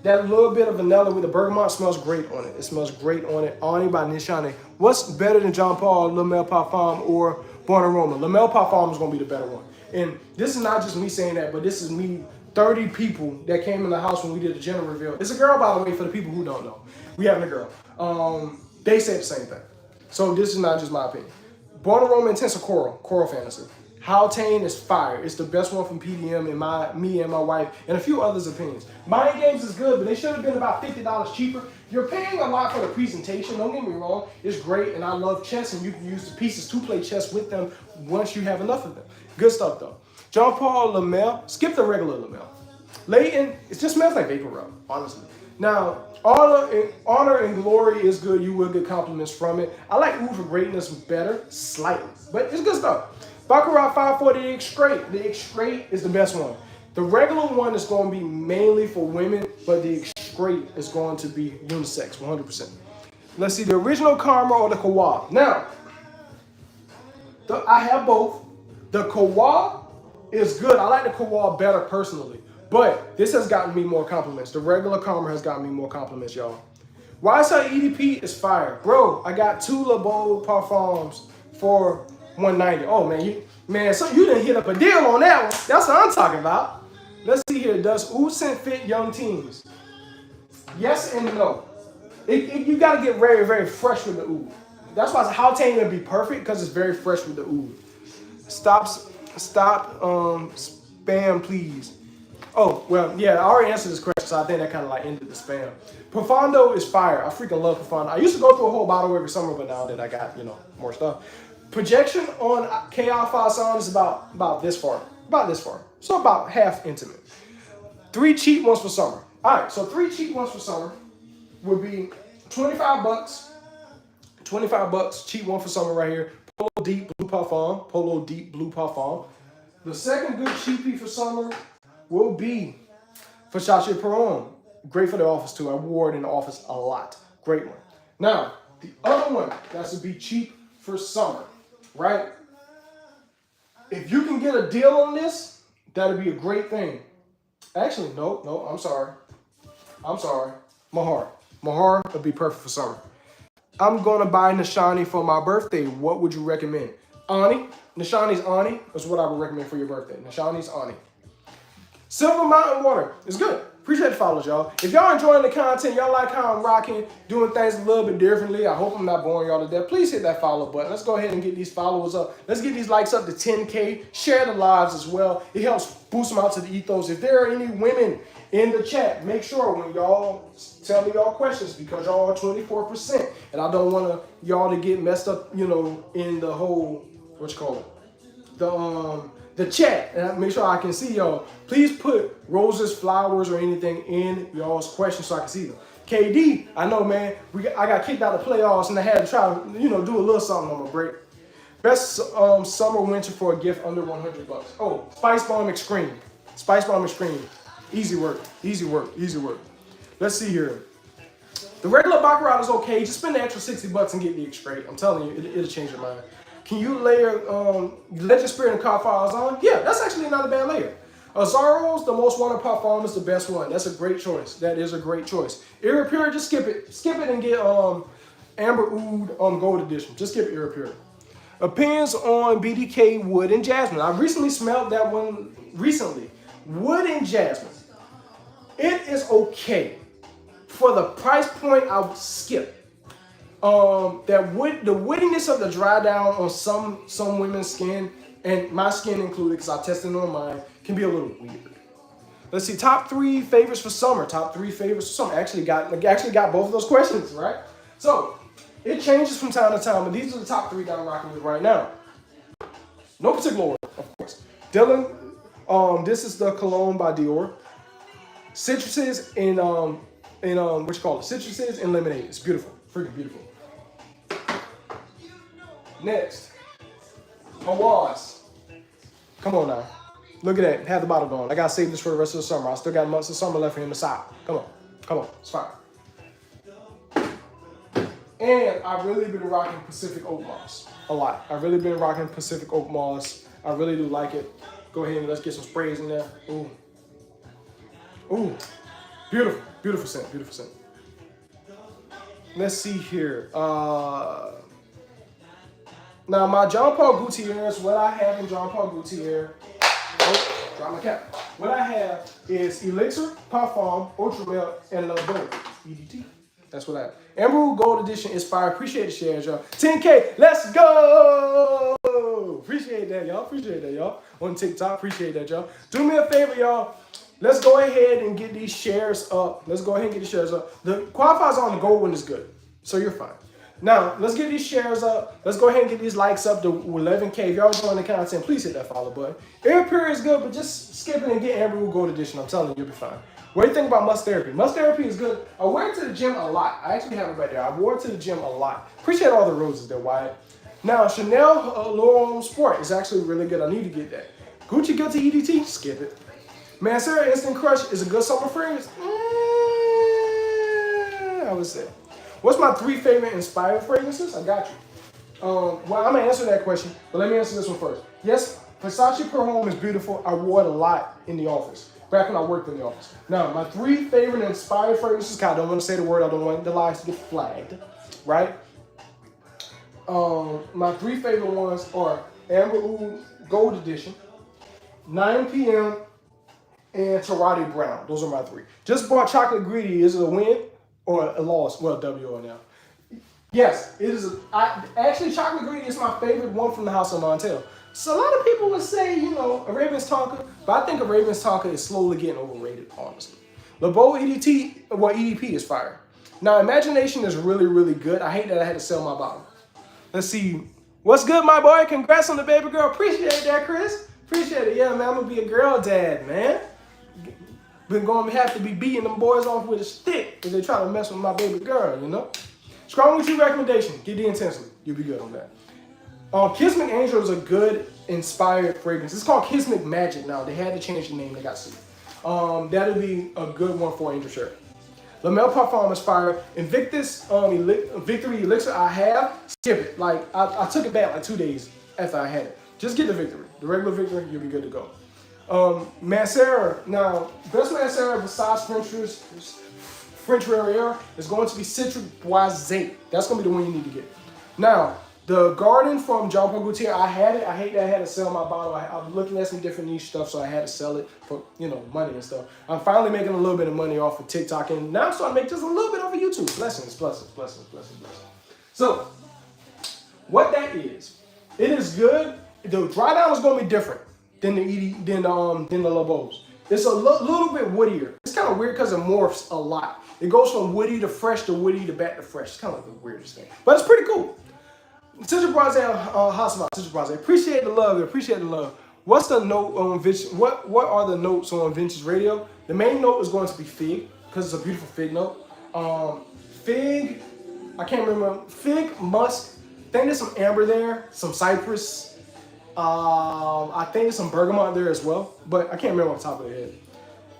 That little bit of vanilla with the bergamot smells great on it. It smells great on it. Ani by Nishane. What's better than Jean Paul, Le Male Parfum, or Born Aroma? Le Male Parfum is going to be the better one. And this is not just me saying that, but this is me, 30 people that came in the house when we did the gender reveal. It's a girl, by the way, for the people who don't know. We having a girl. They said the same thing. So this is not just my opinion. Born Aroma Intense Coral Fantasy. Haldane is fire. It's the best one from PDM in me and my wife and a few others' opinions. Mind Games is good, but they should have been about $50 cheaper. You're paying a lot for the presentation. Don't get me wrong. It's great, and I love chess, and you can use the pieces to play chess with them once you have enough of them. Good stuff, though. Jean Paul Le Male. Skip the regular Le Male. Leighton, it just smells like Vapor Rub, honestly. Now, Honor and Glory is good. You will get compliments from it. I like Oud for Greatness better, slightly, but it's good stuff. Baccarat 540 The X Straight. The X Straight is the best one. The regular one is going to be mainly for women, but the X Straight is going to be unisex, 100%. Let's see, the original Karma or the Kawa. Now, I have both. The Kawa is good. I like the Kawa better personally, but this has gotten me more compliments. The regular Karma has gotten me more compliments, y'all. YSL EDP is fire. Bro, I got 2 Le Beau Parfums for $190. Oh man, so you didn't hit up a deal on that one. That's what I'm talking about. Let's see here. Does Oud scent fit young teens? Yes and no. You got to get very, very fresh with the Oud. That's why Haldane would be perfect, because it's very fresh with the Oud. Stop spam, please. Oh, well, yeah, I already answered this question, so I think that kind of like ended the spam. Profondo is fire. I freaking love Profondo. I used to go through a whole bottle every summer, but now that I got, more stuff. Projection on K Alphazon is about this far. So about half intimate. 3 cheap ones for summer. All right, so 3 cheap ones for summer would be $25. $25, cheap one for summer right here. Polo Deep Blue Parfum. The second good cheapie for summer will be for Sacha Perron. Great for the office too. I wore it in the office a lot. Great one. Now, the other one that should be cheap for summer, right? If you can get a deal on this, that'd be a great thing. Actually, no, I'm sorry. Mahar would be perfect for summer. I'm gonna buy Nishani for my birthday. What would you recommend? Ani. Nishani's Ani is what I would recommend for your birthday. Nishani's Ani. Silver Mountain Water is good. Appreciate the follows, y'all. If y'all enjoying the content, y'all like how I'm rocking, doing things a little bit differently, I hope I'm not boring y'all to death. Please hit that follow button. Let's go ahead and get these followers up. Let's get these likes up to 10K. Share the lives as well. It helps boost them out to the ethos. If there are any women in the chat, make sure when y'all tell me y'all questions, because y'all are 24%, and I don't want y'all to get messed up, you know, in the whole, what you call it, the chat, and make sure I can see y'all. Please put roses, flowers, or anything in y'all's questions so I can see them. KD, I know, man, I got kicked out of the playoffs and I had to try to, you know, do a little something on my break. Best summer, winter for a gift under $100. Oh, Spice Bomb Extreme. Spice Bomb Extreme. Easy work, easy work, easy work. Let's see here. The regular Baccarat is okay. Just spend the extra $60 and get the X-Straight. I'm telling you, it'll change your mind. Can you layer Legend Spirit and Cop Files on? Yeah, that's actually not a bad layer. Azaro's, the most wanted parfum, is the best one. That's a great choice. That is a great choice. Irrepure, just skip it. Skip it and get Amber Oud Gold Edition. Just skip Irrepure. Opinions on BDK Wood and Jasmine. I recently smelled that one recently. Wood and Jasmine. It is okay. For the price point, I would skip. The woodiness of the dry down on some women's skin, and my skin included, because I tested it on mine, can be a little weird. Let's see, top 3 favorites for summer. Top 3 favorites for summer. Actually got both of those questions, right? So it changes from time to time, but these are the top 3 that I'm rocking with right now. No particular order, of course. Dylan, this is the Cologne by Dior. Citruses and what you call it? Citruses and lemonade. It's beautiful, freaking beautiful. Next, Hawas. Come on now. Look at that. Have the bottle going. I got to save this for the rest of the summer. I still got months of summer left for him to side. Come on. It's fine. And I've really been rocking Pacific Oak Moss a lot. I've really been rocking Pacific Oak Moss. I really do like it. Go ahead and let's get some sprays in there. Ooh. Beautiful. Beautiful scent. Beautiful scent. Let's see here. Now, my Jean Paul Gaultier, what I have in Jean Paul Gaultier, drop my cap. What I have is Elixir, Parfum, Ultramel, and La Beau, EDT. That's what I have. Emerald Gold Edition is fire. Appreciate the shares, y'all. 10K, let's go! Appreciate that, y'all. On TikTok, appreciate that, y'all. Do me a favor, y'all. Let's go ahead and get these shares up. The qualifiers on the gold one is good, so you're fine. Now, let's get these shares up. Let's go ahead and get these likes up to 11K. If y'all enjoying the content, please hit that follow button. Air Pure is good, but just skip it and get Amber Gold Edition. I'm telling you, you'll be fine. What do you think about Must Therapy? Must Therapy is good. I wear it to the gym a lot. I actually have it right there. I wore it to the gym a lot. Appreciate all the roses there, Wyatt. Now, Chanel L'Homme Sport is actually really good. I need to get that. Gucci Guilty EDT, skip it. Mancera Instant Crush is a good summer fragrance. I would say. What's my 3 favorite inspired fragrances? I got you. Well, I'm going to answer that question, but let me answer this one first. Yes, Versace Per Home is beautiful. I wore it a lot in the office, back when I worked in the office. Now, my 3 favorite inspired fragrances, I don't want to say the word, I don't want the lies to get flagged, right? My 3 favorite ones are Amber Oud Gold Edition, 9 p.m., and Tarati Brown. Those are my 3. Just bought Chocolate Greedy. Is it a win or a loss? Well, WO now. Yes, it is. Actually, Chocolate Greedy is my favorite one from the House of Montel. So a lot of people would say, Arabian's Tonka, but I think Arabian's Tonka is slowly getting overrated, honestly. Le Beau EDP is fire. Now, Imagination is really, really good. I hate that I had to sell my bottle. Let's see. What's good, my boy? Congrats on the baby girl. Appreciate that, Chris. Appreciate it. Yeah, man, I'm going to be a girl dad, man. Been going to have to be beating them boys off with a stick if they try to mess with my baby girl, Strong With You recommendation. Get the intensity. You'll be good on that. Kismet Angel is a good inspired fragrance. It's called Kismet Magic now. They had to change the name. They got sued. That'll be a good one for Angel shirt. La Mer Parfum is fire. Invictus Victory Elixir I have. Skip it. I took it back 2 days after I had it. Just get the Victory. The regular Victory, you'll be good to go. Mancera. Now, best Mancera besides French Rariere is going to be Citric Boisé. That's going to be the one you need to get. Now, the Garden from Jean Paul Gaultier, I had it. I hate that I had to sell my bottle. I was looking at some different niche stuff, so I had to sell it for, money and stuff. I'm finally making a little bit of money off of TikTok, and now I'm starting to make just a little bit off of YouTube. Blessings. So, what that is, it is good. The dry down is going to be different than the LeBeaus. It's a little bit woodier. It's kind of weird because it morphs a lot. It goes from woody to fresh to woody to back to fresh. It's kind of like the weirdest thing, but it's pretty cool. Citric Boisé, Citric Boisé. Appreciate the love. What's the note on vintage? What are the notes on Vintage Radio? The main note is going to be fig because it's a beautiful fig note. Fig, I can't remember. Fig, musk. I think there's some amber there, some cypress. I think there's some bergamot there as well, but I can't remember off the top of the head.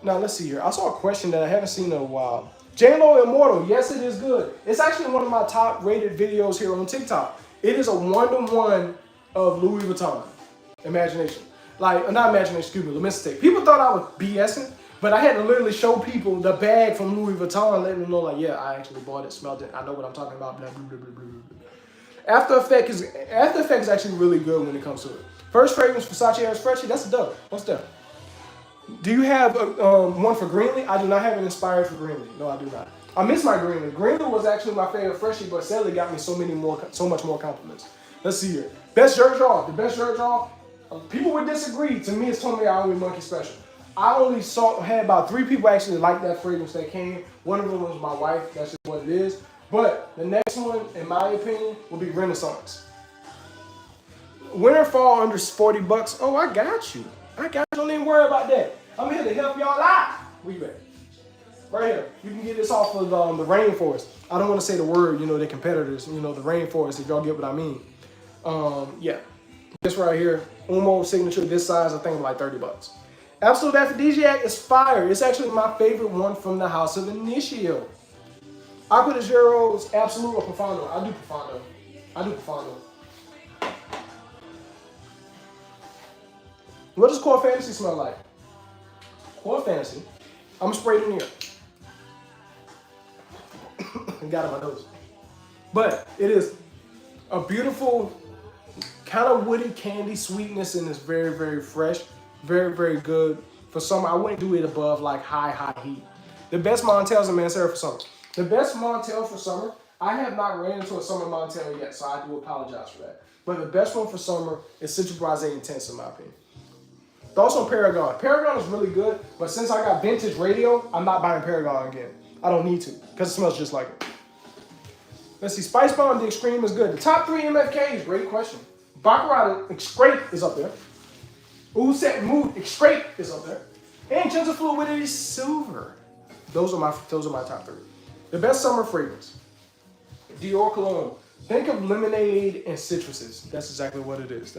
Now let's see here. I saw a question that I haven't seen in a while. J-Lo Immortal. Yes, it is good. It's actually one of my top rated videos here on TikTok. It is a 1-to-1 of Louis Vuitton. Imagination. Not imagination, excuse me, the mistake. People thought I was BSing, but I had to literally show people the bag from Louis Vuitton, letting them know, yeah, I actually bought it, smelled it, I know what I'm talking about, blah, blah, blah, blah, blah, blah. After Effects is actually really good when it comes to it. First fragrance, Versace Eros Freshly, that's a dub. What's that? Do you have one for Greenlee? I do not have an inspired for Greenlee. No, I do not. I miss my Greenlee. Greenlee was actually my favorite freshie, but Sally got me so much more compliments. Let's see here. Best Georges. The best Georges. People would disagree. To me, it's Tony Alwyn Monkey Special. I only had about 3 people actually like that fragrance that came. One of them was my wife. That's just what it is. But the next one, in my opinion, will be Renaissance. Winter, fall under $40. Oh, I got you. Don't even worry about that. I'm here to help y'all out. Where you at? Right here. You can get this off of the Rainforest. I don't want to say the word, their competitors, the Rainforest, if y'all get what I mean. Yeah. This right here, Umo signature, this size, I think like $30. Absolute Aphrodisiac is fire. It's actually my favorite one from the House of Initio. Aqua de Gero's Absolute or Profondo? I do Profondo. What does Core Fantasy smell like? Core Fantasy. I'm gonna spray it in here. Got it on my nose. But it is a beautiful kind of woody candy sweetness, and it's very, very fresh. Very, very good for summer. I wouldn't do it above like high heat. The best Montel is a Mancera for summer. The best Montel for summer, I have not ran into a summer Montel yet, so I do apologize for that. But the best one for summer is Citric Boisé Intense, in my opinion. Thoughts on Paragon. Paragon is really good, but since I got Vintage Radio, I'm not buying Paragon again. I don't need to, because it smells just like it. Let's see, Spice Bomb, the Extreme is good. The top 3 MFKs, great question. Baccarat Extrait is up there. Oud Set Mood Extrait is up there. And Gentle Fluidity Silver. Those are my top 3. The best summer fragrance. Dior Cologne. Think of lemonade and citruses. That's exactly what it is.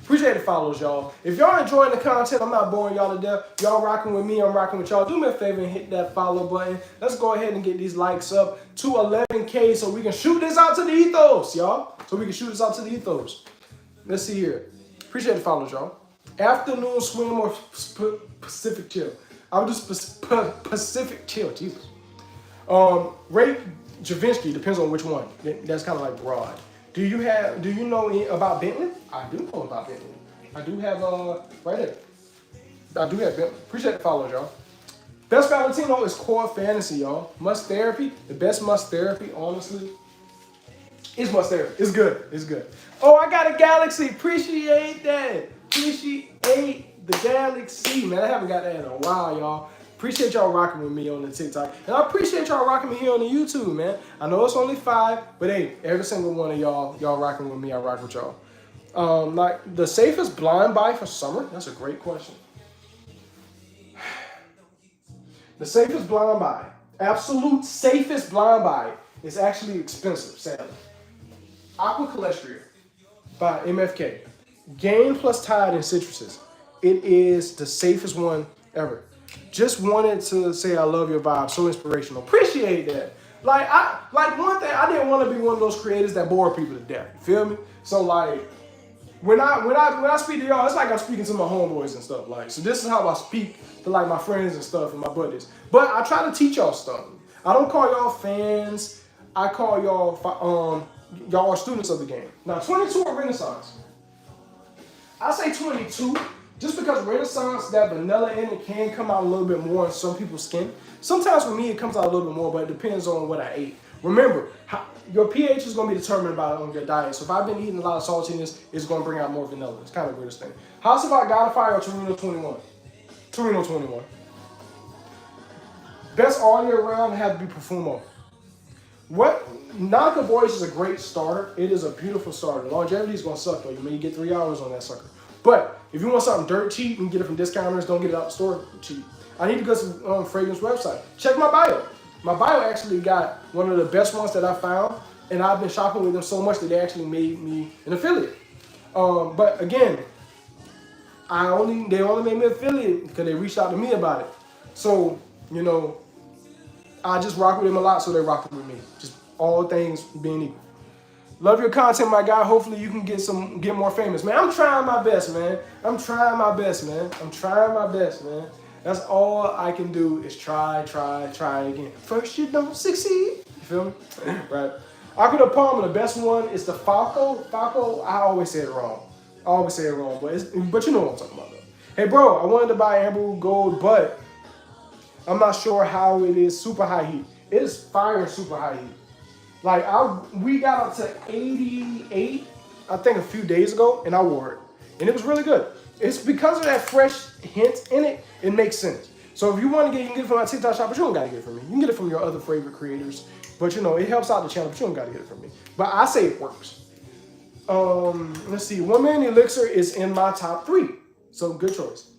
Appreciate the follows, y'all. If y'all enjoying the content, I'm not boring y'all to death. Y'all rocking with me, I'm rocking with y'all. Do me a favor and hit that follow button. Let's go ahead and get these likes up to 11K so we can shoot this out to the ethos, y'all. Let's see here. Appreciate the follows, y'all. Afternoon swim or Pacific chill? I would do Pacific chill, Jesus. Rate Javinsky, depends on which one. That's kind of like broad. Do you know about Bentley? I do know about Bentley. I do have, right there. I do have Bentley. Appreciate the follow, y'all. Best Valentino is Core Fantasy, y'all. Must Therapy, the best Must Therapy, honestly, is Must Therapy. It's good. Oh, I got a Galaxy. Appreciate that. Appreciate the Galaxy, man. I haven't got that in a while, y'all. Appreciate y'all rocking with me on the TikTok. And I appreciate y'all rocking me here on the YouTube, man. I know it's only 5, but hey, every single one of y'all rocking with me, I rock with y'all. Like the safest blind buy for summer? That's a great question. The safest blind buy, absolute safest blind buy is actually expensive, sadly. Aqua Colestria by MFK. Gain plus Tide and citruses. It is the safest one ever. Just wanted to say I love your vibe. So inspirational. Appreciate that. Like one thing, I didn't want to be one of those creators that bore people to death. You feel me? So like, when I speak to y'all, it's like I'm speaking to my homeboys and stuff. Like, so this is how I speak to like my friends and stuff and my buddies. But I try to teach y'all stuff. I don't call y'all fans. I call y'all are students of the game. Now 22 or Renaissance. I say 22 just because Renaissance, that vanilla in it can come out a little bit more in some people's skin. Sometimes for me it comes out a little bit more, but it depends on what I ate. Remember, your pH is going to be determined by your diet. So if I've been eating a lot of saltiness, it's going to bring out more vanilla. It's kind of the weirdest thing. House of God Fire or Torino 21? Torino 21. Best all year round had to be Profumo. What? Naka Voice is a great starter. It is a beautiful starter. Longevity is going to suck though. You may get 3 hours on that sucker. But if you want something dirt cheap, you can get it from discounters. Don't get it out the store cheap. I need to go to fragrance website. Check my bio. My bio actually got one of the best ones that I found, and I've been shopping with them so much that they actually made me an affiliate. But again, they only made me an affiliate because they reached out to me about it. So, you know, I just rock with them a lot, so they rock with me. Just all things being equal. Love your content, my guy. Hopefully you can get more famous. Man, I'm trying my best, man. I'm trying my best, man. That's all I can do is try again. First you don't succeed. You feel me? Right. Aqua de Palma, the best one is the Falco. Falco, I always say it wrong. But you know what I'm talking about though. Hey bro, I wanted to buy Amber Gold, but I'm not sure how it is super high heat. It is fire super high heat. Like we got up to 88, I think a few days ago, and I wore it. And it was really good. It's because of that fresh hint in it, it makes sense. So if you want to get it, you can get it from my TikTok shop, but you don't got to get it from me. You can get it from your other favorite creators. But you know, it helps out the channel, but you don't got to get it from me. But I say it works. Let's see. One Man Elixir is in my top 3. So good choice.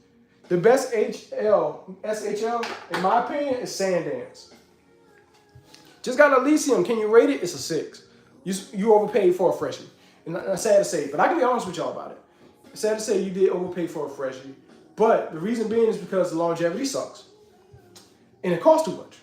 The best SHL, in my opinion, is Sandance. Just got Elysium. Can you rate it? It's a 6. You overpaid for a freshie. And that's sad to say, but I can be honest with y'all about it. It's sad to say you did overpay for a freshie. But the reason being is because the longevity sucks. And it costs too much.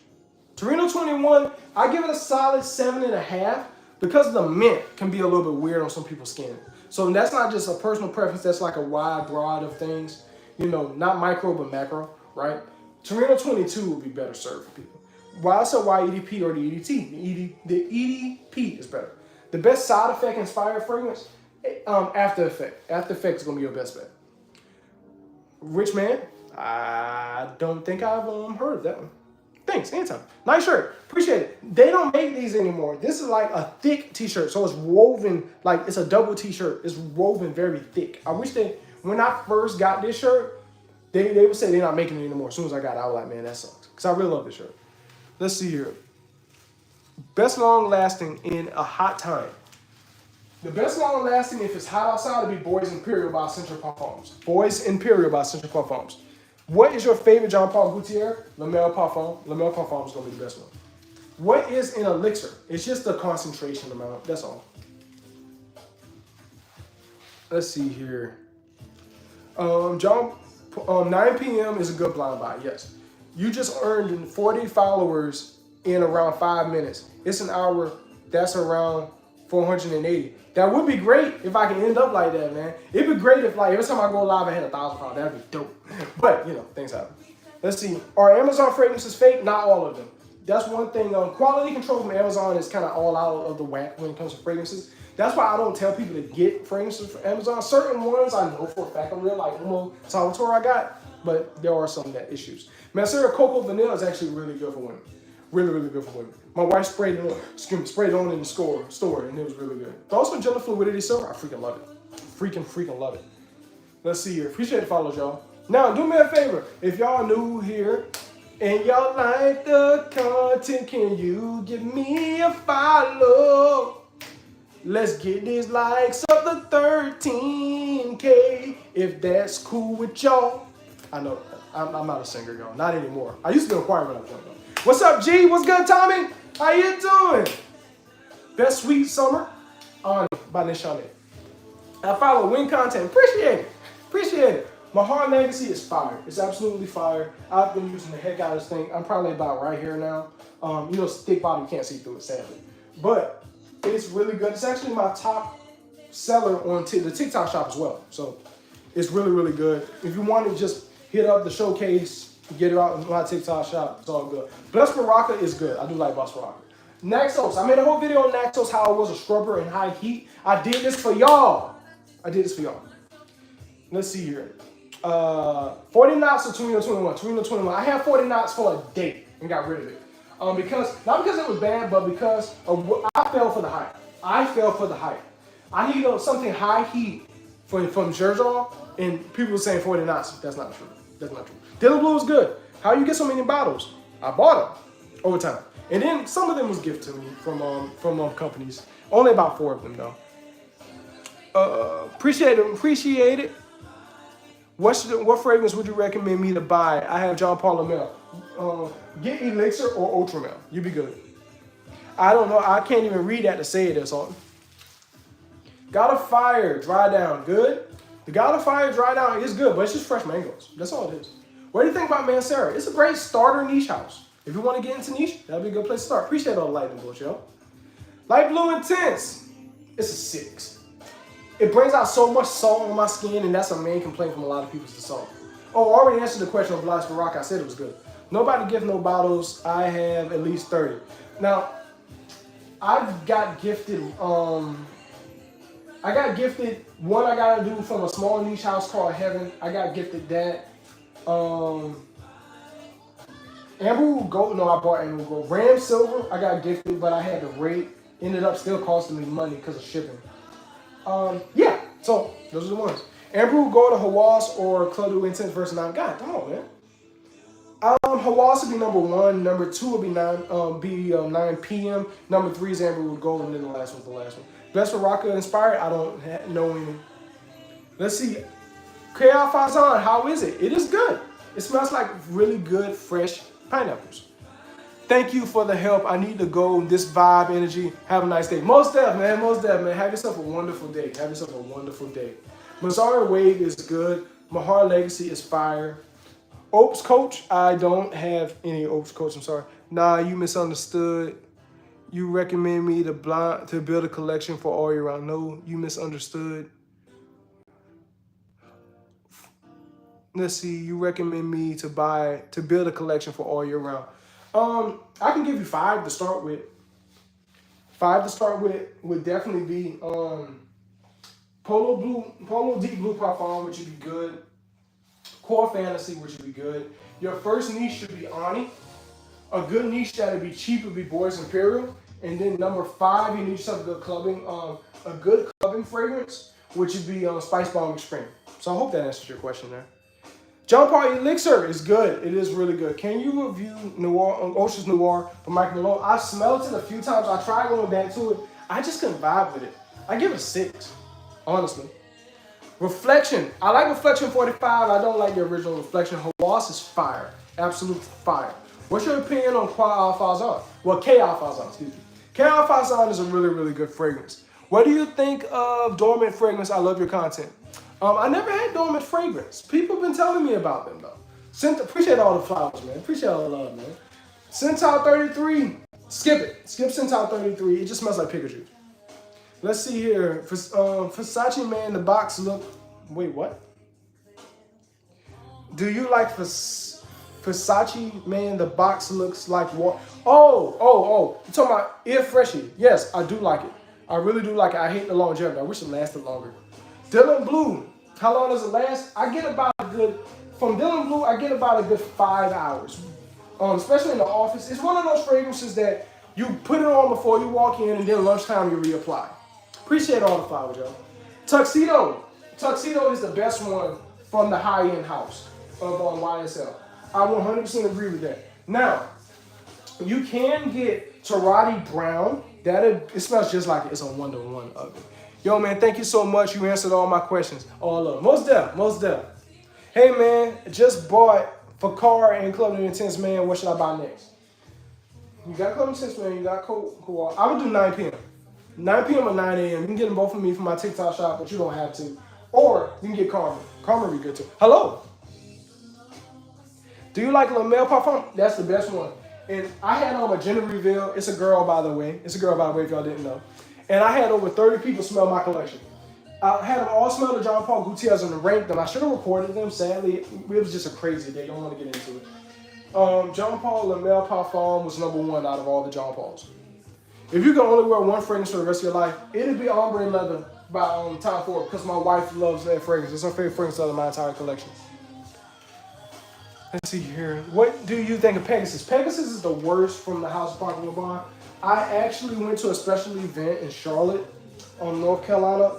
Torino 21, I give it a solid 7.5 because the mint can be a little bit weird on some people's skin. So that's not just a personal preference, that's like a wide broad of things. You know, not micro, but macro, right? Torino 22 would be better served for people. Why I said why EDP or the EDT? The EDP is better. The best side effect inspired fragrance, After Effect. After Effect is going to be your best bet. Rich Man, I don't think I've heard of that one. Thanks, anytime. Nice shirt. Appreciate it. They don't make these anymore. This is like a thick t-shirt. So it's woven, like it's a double t-shirt. It's woven very thick. I wish when I first got this shirt, they would say they're not making it anymore. As soon as I got it, I was like, man, that sucks. Because I really love this shirt. Let's see here. Best long lasting in a hot time. The best long lasting, if it's hot outside, would be Boys Imperial by Central Parfums. Boys Imperial by Central Parfums. What is your favorite Jean Paul Gaultier? La Mer Parfum. La Mer Parfum is going to be the best one. What is an elixir? It's just the concentration amount. That's all. Let's see here. 9 p.m. is a good blind buy, yes. You just earned 40 followers in around 5 minutes. It's an hour. That's around 480. That would be great if I can end up like that, man. It'd be great if, like, every time I go live, I had 1,000 followers. That'd be dope. But, you know, things happen. Let's see. Are Amazon fragrances fake? Not all of them. That's one thing. Quality control from Amazon is kind of all out of the whack when it comes to fragrances. That's why I don't tell people to get fragrances from Amazon. Certain ones I know for a fact are real, like Umo Salvatore I got, but there are some that issues. Mancera Cocoa Vanilla is actually really good for women. Really, really good for women. My wife sprayed it on in the store, and it was really good. Also, Gender Fluidity Silver, I freaking love it. Freaking love it. Let's see here. Appreciate the follows, y'all. Now, do me a favor. If y'all new here and y'all like the content, can you give me a follow? Let's get these likes up to 13K. If that's cool with y'all. I know, I'm not a singer, y'all. Not anymore. I used to be a choir when I was young, though. What's up, G? What's good, Tommy? How you doing? Best Sweet Summer on by Nishane. I follow Win content. Appreciate it. My Heart Legacy is fire. It's absolutely fire. I've been using the heck out of this thing. I'm probably about right here now. It's thick bottom, you can't see through it, sadly. But it's really good. It's actually my top seller on the TikTok shop as well. So it's really, really good. If you want to just hit up the showcase, get it out in my TikTok shop, it's all good. Blessed Baraka is good. I do like Blessed Baraka. Naxos. I made a whole video on Naxos, how it was a scrubber in high heat. I did this for y'all. Let's see here. 40 knots or Torino 21. Torino 21. I had 40 knots for a day and got rid of it. Not because it was bad, but because I fell for the hype. I needed something high heat from Xerzon, and people were saying 40 knots. That's not true. Dylan Blue is good. How you get so many bottles? I bought them over time. And then some of them was gifted to me from companies. Only about 4 of them though. Appreciate it. What fragrance would you recommend me to buy? I have John Paul Lamel. Get Elixir or Ultramel. You'll be good. I don't know. I can't even read that to say it or something. God of Fire, dry down. Good. The God of Fire dry down is good, but it's just fresh mangoes. That's all it is. What do you think about Mancera? It's a great starter niche house. If you want to get into niche, that'd be a good place to start. Appreciate all the lightning bullshit, yo. Light Blue Intense. It's a 6. It brings out so much salt on my skin, and that's a main complaint from a lot of people is the salt. Oh, I already answered the question of Blessed Baraka. I said it was good. Nobody gift no bottles. I have at least 30. Now, I've got gifted, one I got to do from a small niche house called Heaven. I got gifted that. Amber Gold, no, I bought Amber Gold. Ram Silver, I got gifted, but I had to rate. Ended up still costing me money because of shipping. Yeah, so those are the ones. Amber Gold to Hawass or Club Du Intense versus 9. God, come on, man. Hawass would be number 1. Number 2 would be 9 p.m. Number 3 is Amber Gold, and then the last one's the last one. Blessed Baraka Inspired, I don't know any. Let's see. K.R. Fazan, how is it? It is good. It smells like really good, fresh pineapples. Thank you for the help. I need to go. This vibe, energy. Have a nice day. Most def, man. Have yourself a wonderful day. Mazara Wave is good. Mahar Legacy is fire. Oaks Coach, I don't have any Oaks Coach. I'm sorry. Nah, you misunderstood. You recommend me to build a collection for all year round. No, you misunderstood. Let's see. You recommend me to build a collection for all year round. I can give you 5 to start with. 5 to start with would definitely be Polo Deep Blue Parfum, which would be good. Core Fantasy, which would be good. Your first niche should be Ani. A good niche that would be cheap would be Boris Imperial. And then number 5, you need yourself a good clubbing fragrance, which would be Spice Bomb Extreme. So I hope that answers your question there. John Paul Elixir is good. It is really good. Can you review Ocean's Noir from Michael Malone? I've smelled it a few times. I tried going back to it. I just couldn't vibe with it. I give it a 6, honestly. Reflection. I like Reflection 45. I don't like the original Reflection. Hawass is fire. Absolute fire. What's your opinion on Kwa Al-Fazan? Well, K Al-Fazan, excuse me. K Al-Fazan is a really, really good fragrance. What do you think of Dormant Fragrance? I love your content. I never had Dormant Fragrance. People have been telling me about them, though. Appreciate all the flowers, man. Appreciate all the love, man. Centaur 33. Skip it. Skip Centaur 33. It just smells like pickle juice. Let's see here. Versace Man, the box look... Wait, what? Do you like Versace Man, the box looks like what? Oh. You're talking about Air Freshie. Yes, I do like it. I really do like it. I hate the longevity. I wish it lasted longer. Dylan Blue. How long does it last? From Dylan Blue, I get about a good 5 hours. Especially in the office. It's one of those fragrances that you put it on before you walk in and then lunchtime you reapply. Appreciate all the flowers, yo. Tuxedo. Tuxedo is the best one from the high-end house of YSL. I 100% agree with that. Now, you can get Tarati Brown. It smells just like it. It's a 1-to-1 of it. Yo, man, thank you so much. You answered all my questions. All of them. Most def. Hey, man, just bought Fakar and Club Du Intense, man. What should I buy next? You got Club Du Intense, man. You got Cool. I would do 9 p.m. 9 p.m. or 9 a.m. You can get them both from me from my TikTok shop, but you don't have to. Or you can get Karma. Karma would be good, too. Hello. Do you like La Mer Parfum? That's the best one. And I had on a Genevieve. It's a girl, by the way. If y'all didn't know. And I had over 30 people smell my collection. I had them all smell the John Paul Gutierrez and ranked them. I should have recorded them. Sadly, it was just a crazy day. Don't want to get into it. John Paul Le Male Parfum was #1 out of all the John Pauls. If you could only wear one fragrance for the rest of your life, it'd be Ombre Leather by Tom Ford, because my wife loves that fragrance. It's her favorite fragrance out of my entire collection. Let's see here. What do you think of Pegasus? Pegasus is the worst from the House of Parker Lamar. I actually went to a special event in Charlotte, North Carolina,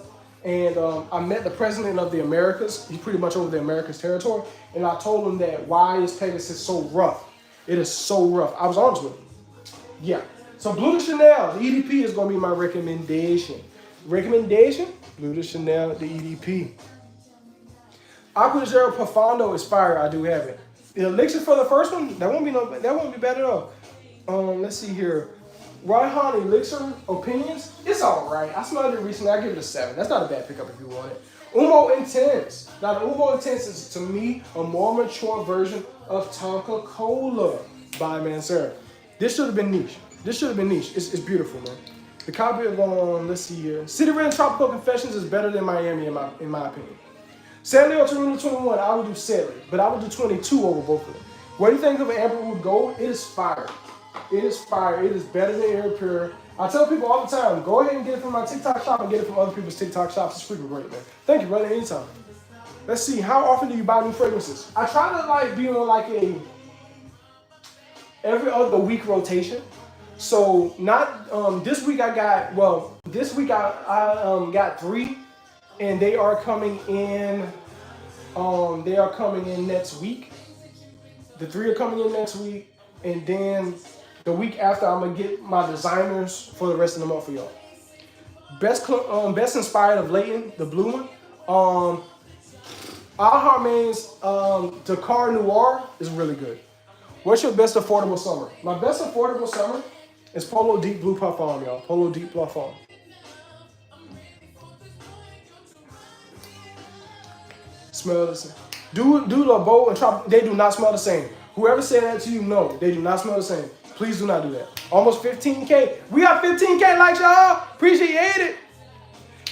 and I met the president of the Americas. He's pretty much over the Americas territory. And I told him that why is Pegasus so rough? It is so rough. I was honest with him. Yeah. So Bleu de Chanel, the EDP is going to be my recommendation. Bleu de Chanel, the EDP. Aqua de Gel Profondo is fire. I do have it. The elixir for the first one, that won't be bad at all. Let's see here. Raihan Elixir Opinions, it's all right. I smelled it recently. I give it a 7. That's not a bad pickup if you want it. Umo Intense. Now the Umo Intense is to me a more mature version of Tonka Cola by Mancera. This should have been niche. It's beautiful, man. The copy of let's see here. City Red Tropical Confessions is better than Miami in my opinion. Sadly or Torino 21, I would do Sadly, but I would do 22 over both of them. What do you think of an Amberwood Gold? It is fire. It is fire. It is better than Air Pure. I tell people all the time, go ahead and get it from my TikTok shop and get it from other people's TikTok shops. It's freaking great, man. Thank you, brother. Anytime. Let's see. How often do you buy new fragrances? I try to be on a every other week rotation. So not this week I got got 3, and they are coming in. They are coming in next week. The 3 are coming in next week, and then the week after I'm gonna get my designers for the rest of the month for y'all. Best inspired of Leighton, the blue one. Alharmain's Dakar Noir is really good. What's your best affordable summer? My best affordable summer is Polo Deep Blue Parfum, y'all. Polo Deep Parfum. Smell the same. Do the bow and Trop, they do not smell the same. Whoever said that to you, no, they do not smell the same. Please do not do that. Almost 15K. We got 15K likes, y'all. Appreciate it.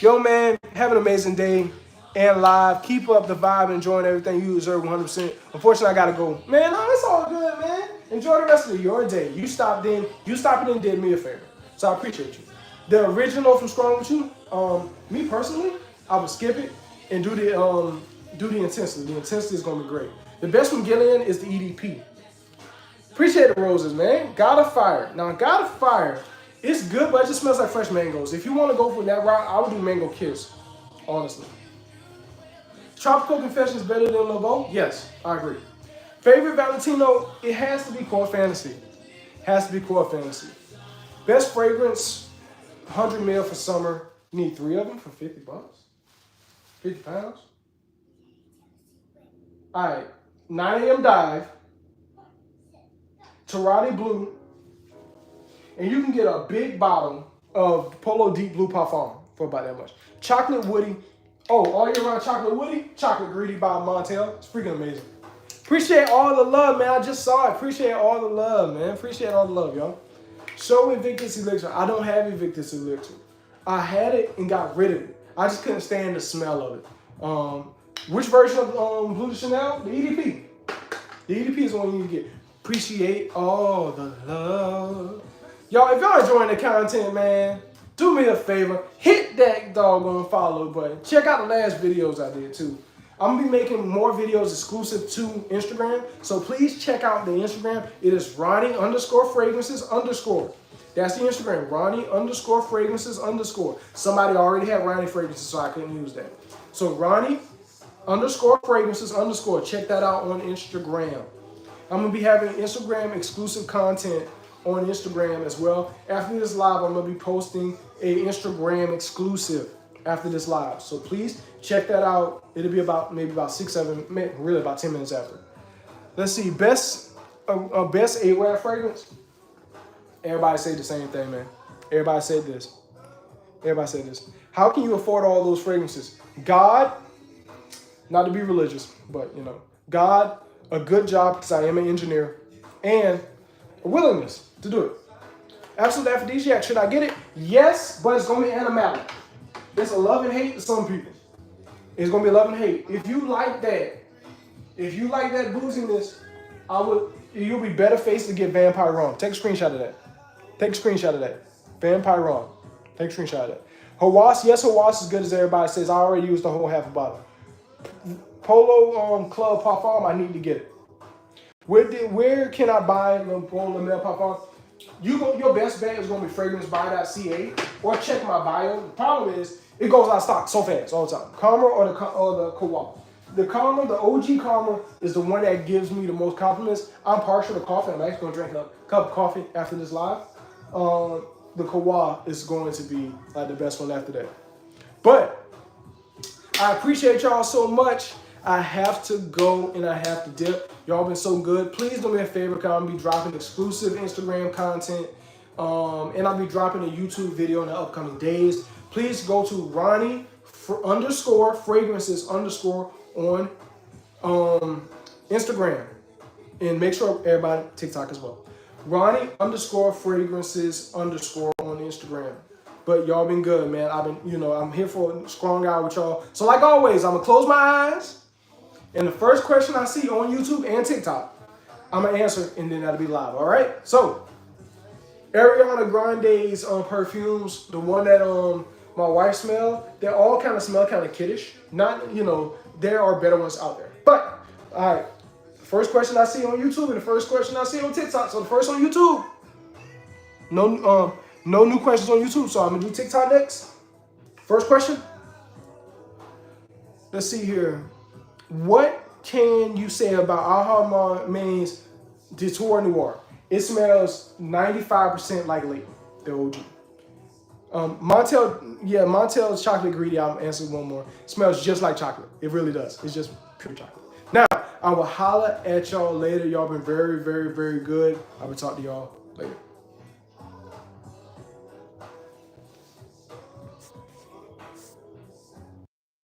Yo, man, have an amazing day and live. Keep up the vibe, enjoying everything. You deserve 100%. Unfortunately, I got to go. Man, no, it's all good, man. Enjoy the rest of your day. You stopped in and did me a favor. So I appreciate you. The original from Strong With You, me personally, I would skip it and do the intensity. The intensity is going to be great. The best from Gillian is the EDP. Appreciate the roses, man. God of Fire. Now, God of Fire, it's good, but it just smells like fresh mangoes. If you want to go for that route, I would do Mango Kiss, honestly. Tropical Confessions better than Laveau? Yes, I agree. Favorite Valentino? It has to be Core Fantasy. Best fragrance, 100 ml for summer. You need 3 of them for $50? 50 pounds? All right, 9 a.m. Dive, Tarati Blue, and you can get a big bottle of Polo Deep Blue Parfum for about that much. Chocolate Woody. Oh, all year round Chocolate Woody. Chocolate Greedy by Montel. It's freaking amazing. Appreciate all the love, man. I just saw it. Appreciate all the love, man. Appreciate all the love, y'all. Show Invictus Elixir. I don't have Invictus Elixir. I had it and got rid of it. I just couldn't stand the smell of it. Which version of Bleu de Chanel? The EDP. The EDP is the one you need to get. Appreciate all the love. Y'all, if y'all enjoying the content, man, do me a favor. Hit that doggone follow button. Check out the last videos I did, too. I'm going to be making more videos exclusive to Instagram. So please check out the Instagram. It is Ronnie_fragrances_. That's the Instagram. Ronnie_fragrances_. Somebody already had Ronnie Fragrances, so I couldn't use that. So Ronnie_fragrances_. Check that out on Instagram. I'm going to be having Instagram exclusive content on Instagram as well. After this live, I'm going to be posting a Instagram exclusive after this live. So please check that out. It'll be maybe about 6, 7, really about 10 minutes after. Let's see, best AWAB fragrance. Everybody say the same thing, man. Everybody said this. How can you afford all those fragrances? God, not to be religious, but God, a good job because I am an engineer, and a willingness to do it. Absolute Aphrodisiac, should I get it? Yes, but it's going to be animalic. It's a love and hate to some people. It's gonna be love and hate. If you like that booziness, you'll be better faced to get Vampire Rum. Take a screenshot of that. Take a screenshot of that. Vampire Rum. Take a screenshot of that. Hawass, yes, Hawass is good as everybody says. I already used the whole half a bottle. Polo Club Parfum, I need to get it. Where can I buy the Polo Mel Parfum? Your best bet is gonna be fragrancebuy.ca or check my bio. The problem is it goes out of stock so fast all the time. Karma or the Kawa. The Karma, the OG Karma, is the one that gives me the most compliments. I'm partial to coffee. I'm actually gonna drink a cup of coffee after this live. The Kawa is going to be like the best one after that. But I appreciate y'all so much. I have to go and I have to dip. Y'all been so good. Please do me a favor, because I'm going to be dropping exclusive Instagram content. And I'll be dropping a YouTube video in the upcoming days. Please go to Ronnie _fragrances_ on Instagram. And make sure everybody, TikTok as well. Ronnie _fragrances_ on Instagram. But y'all been good, man. I'm here for a strong hour with y'all. So like always, I'm going to close my eyes. And the first question I see on YouTube and TikTok, I'm going to answer, and then that'll be live, all right? So, Ariana Grande's perfumes, the one that my wife smelled, they all kind of smell kind of kiddish. Not, there are better ones out there. But, all right, the first question I see on YouTube and the first question I see on TikTok. So the first on YouTube, no new questions on YouTube, so I'm going to do TikTok next. First question. Let's see here. What can you say about Aha Main's Detour Noir? It smells 95% like Layton, the OG. Montel's chocolate greedy. I'll answer one more. It smells just like chocolate. It really does. It's just pure chocolate. Now, I will holla at y'all later. Y'all been very, very, very good. I will talk to y'all later.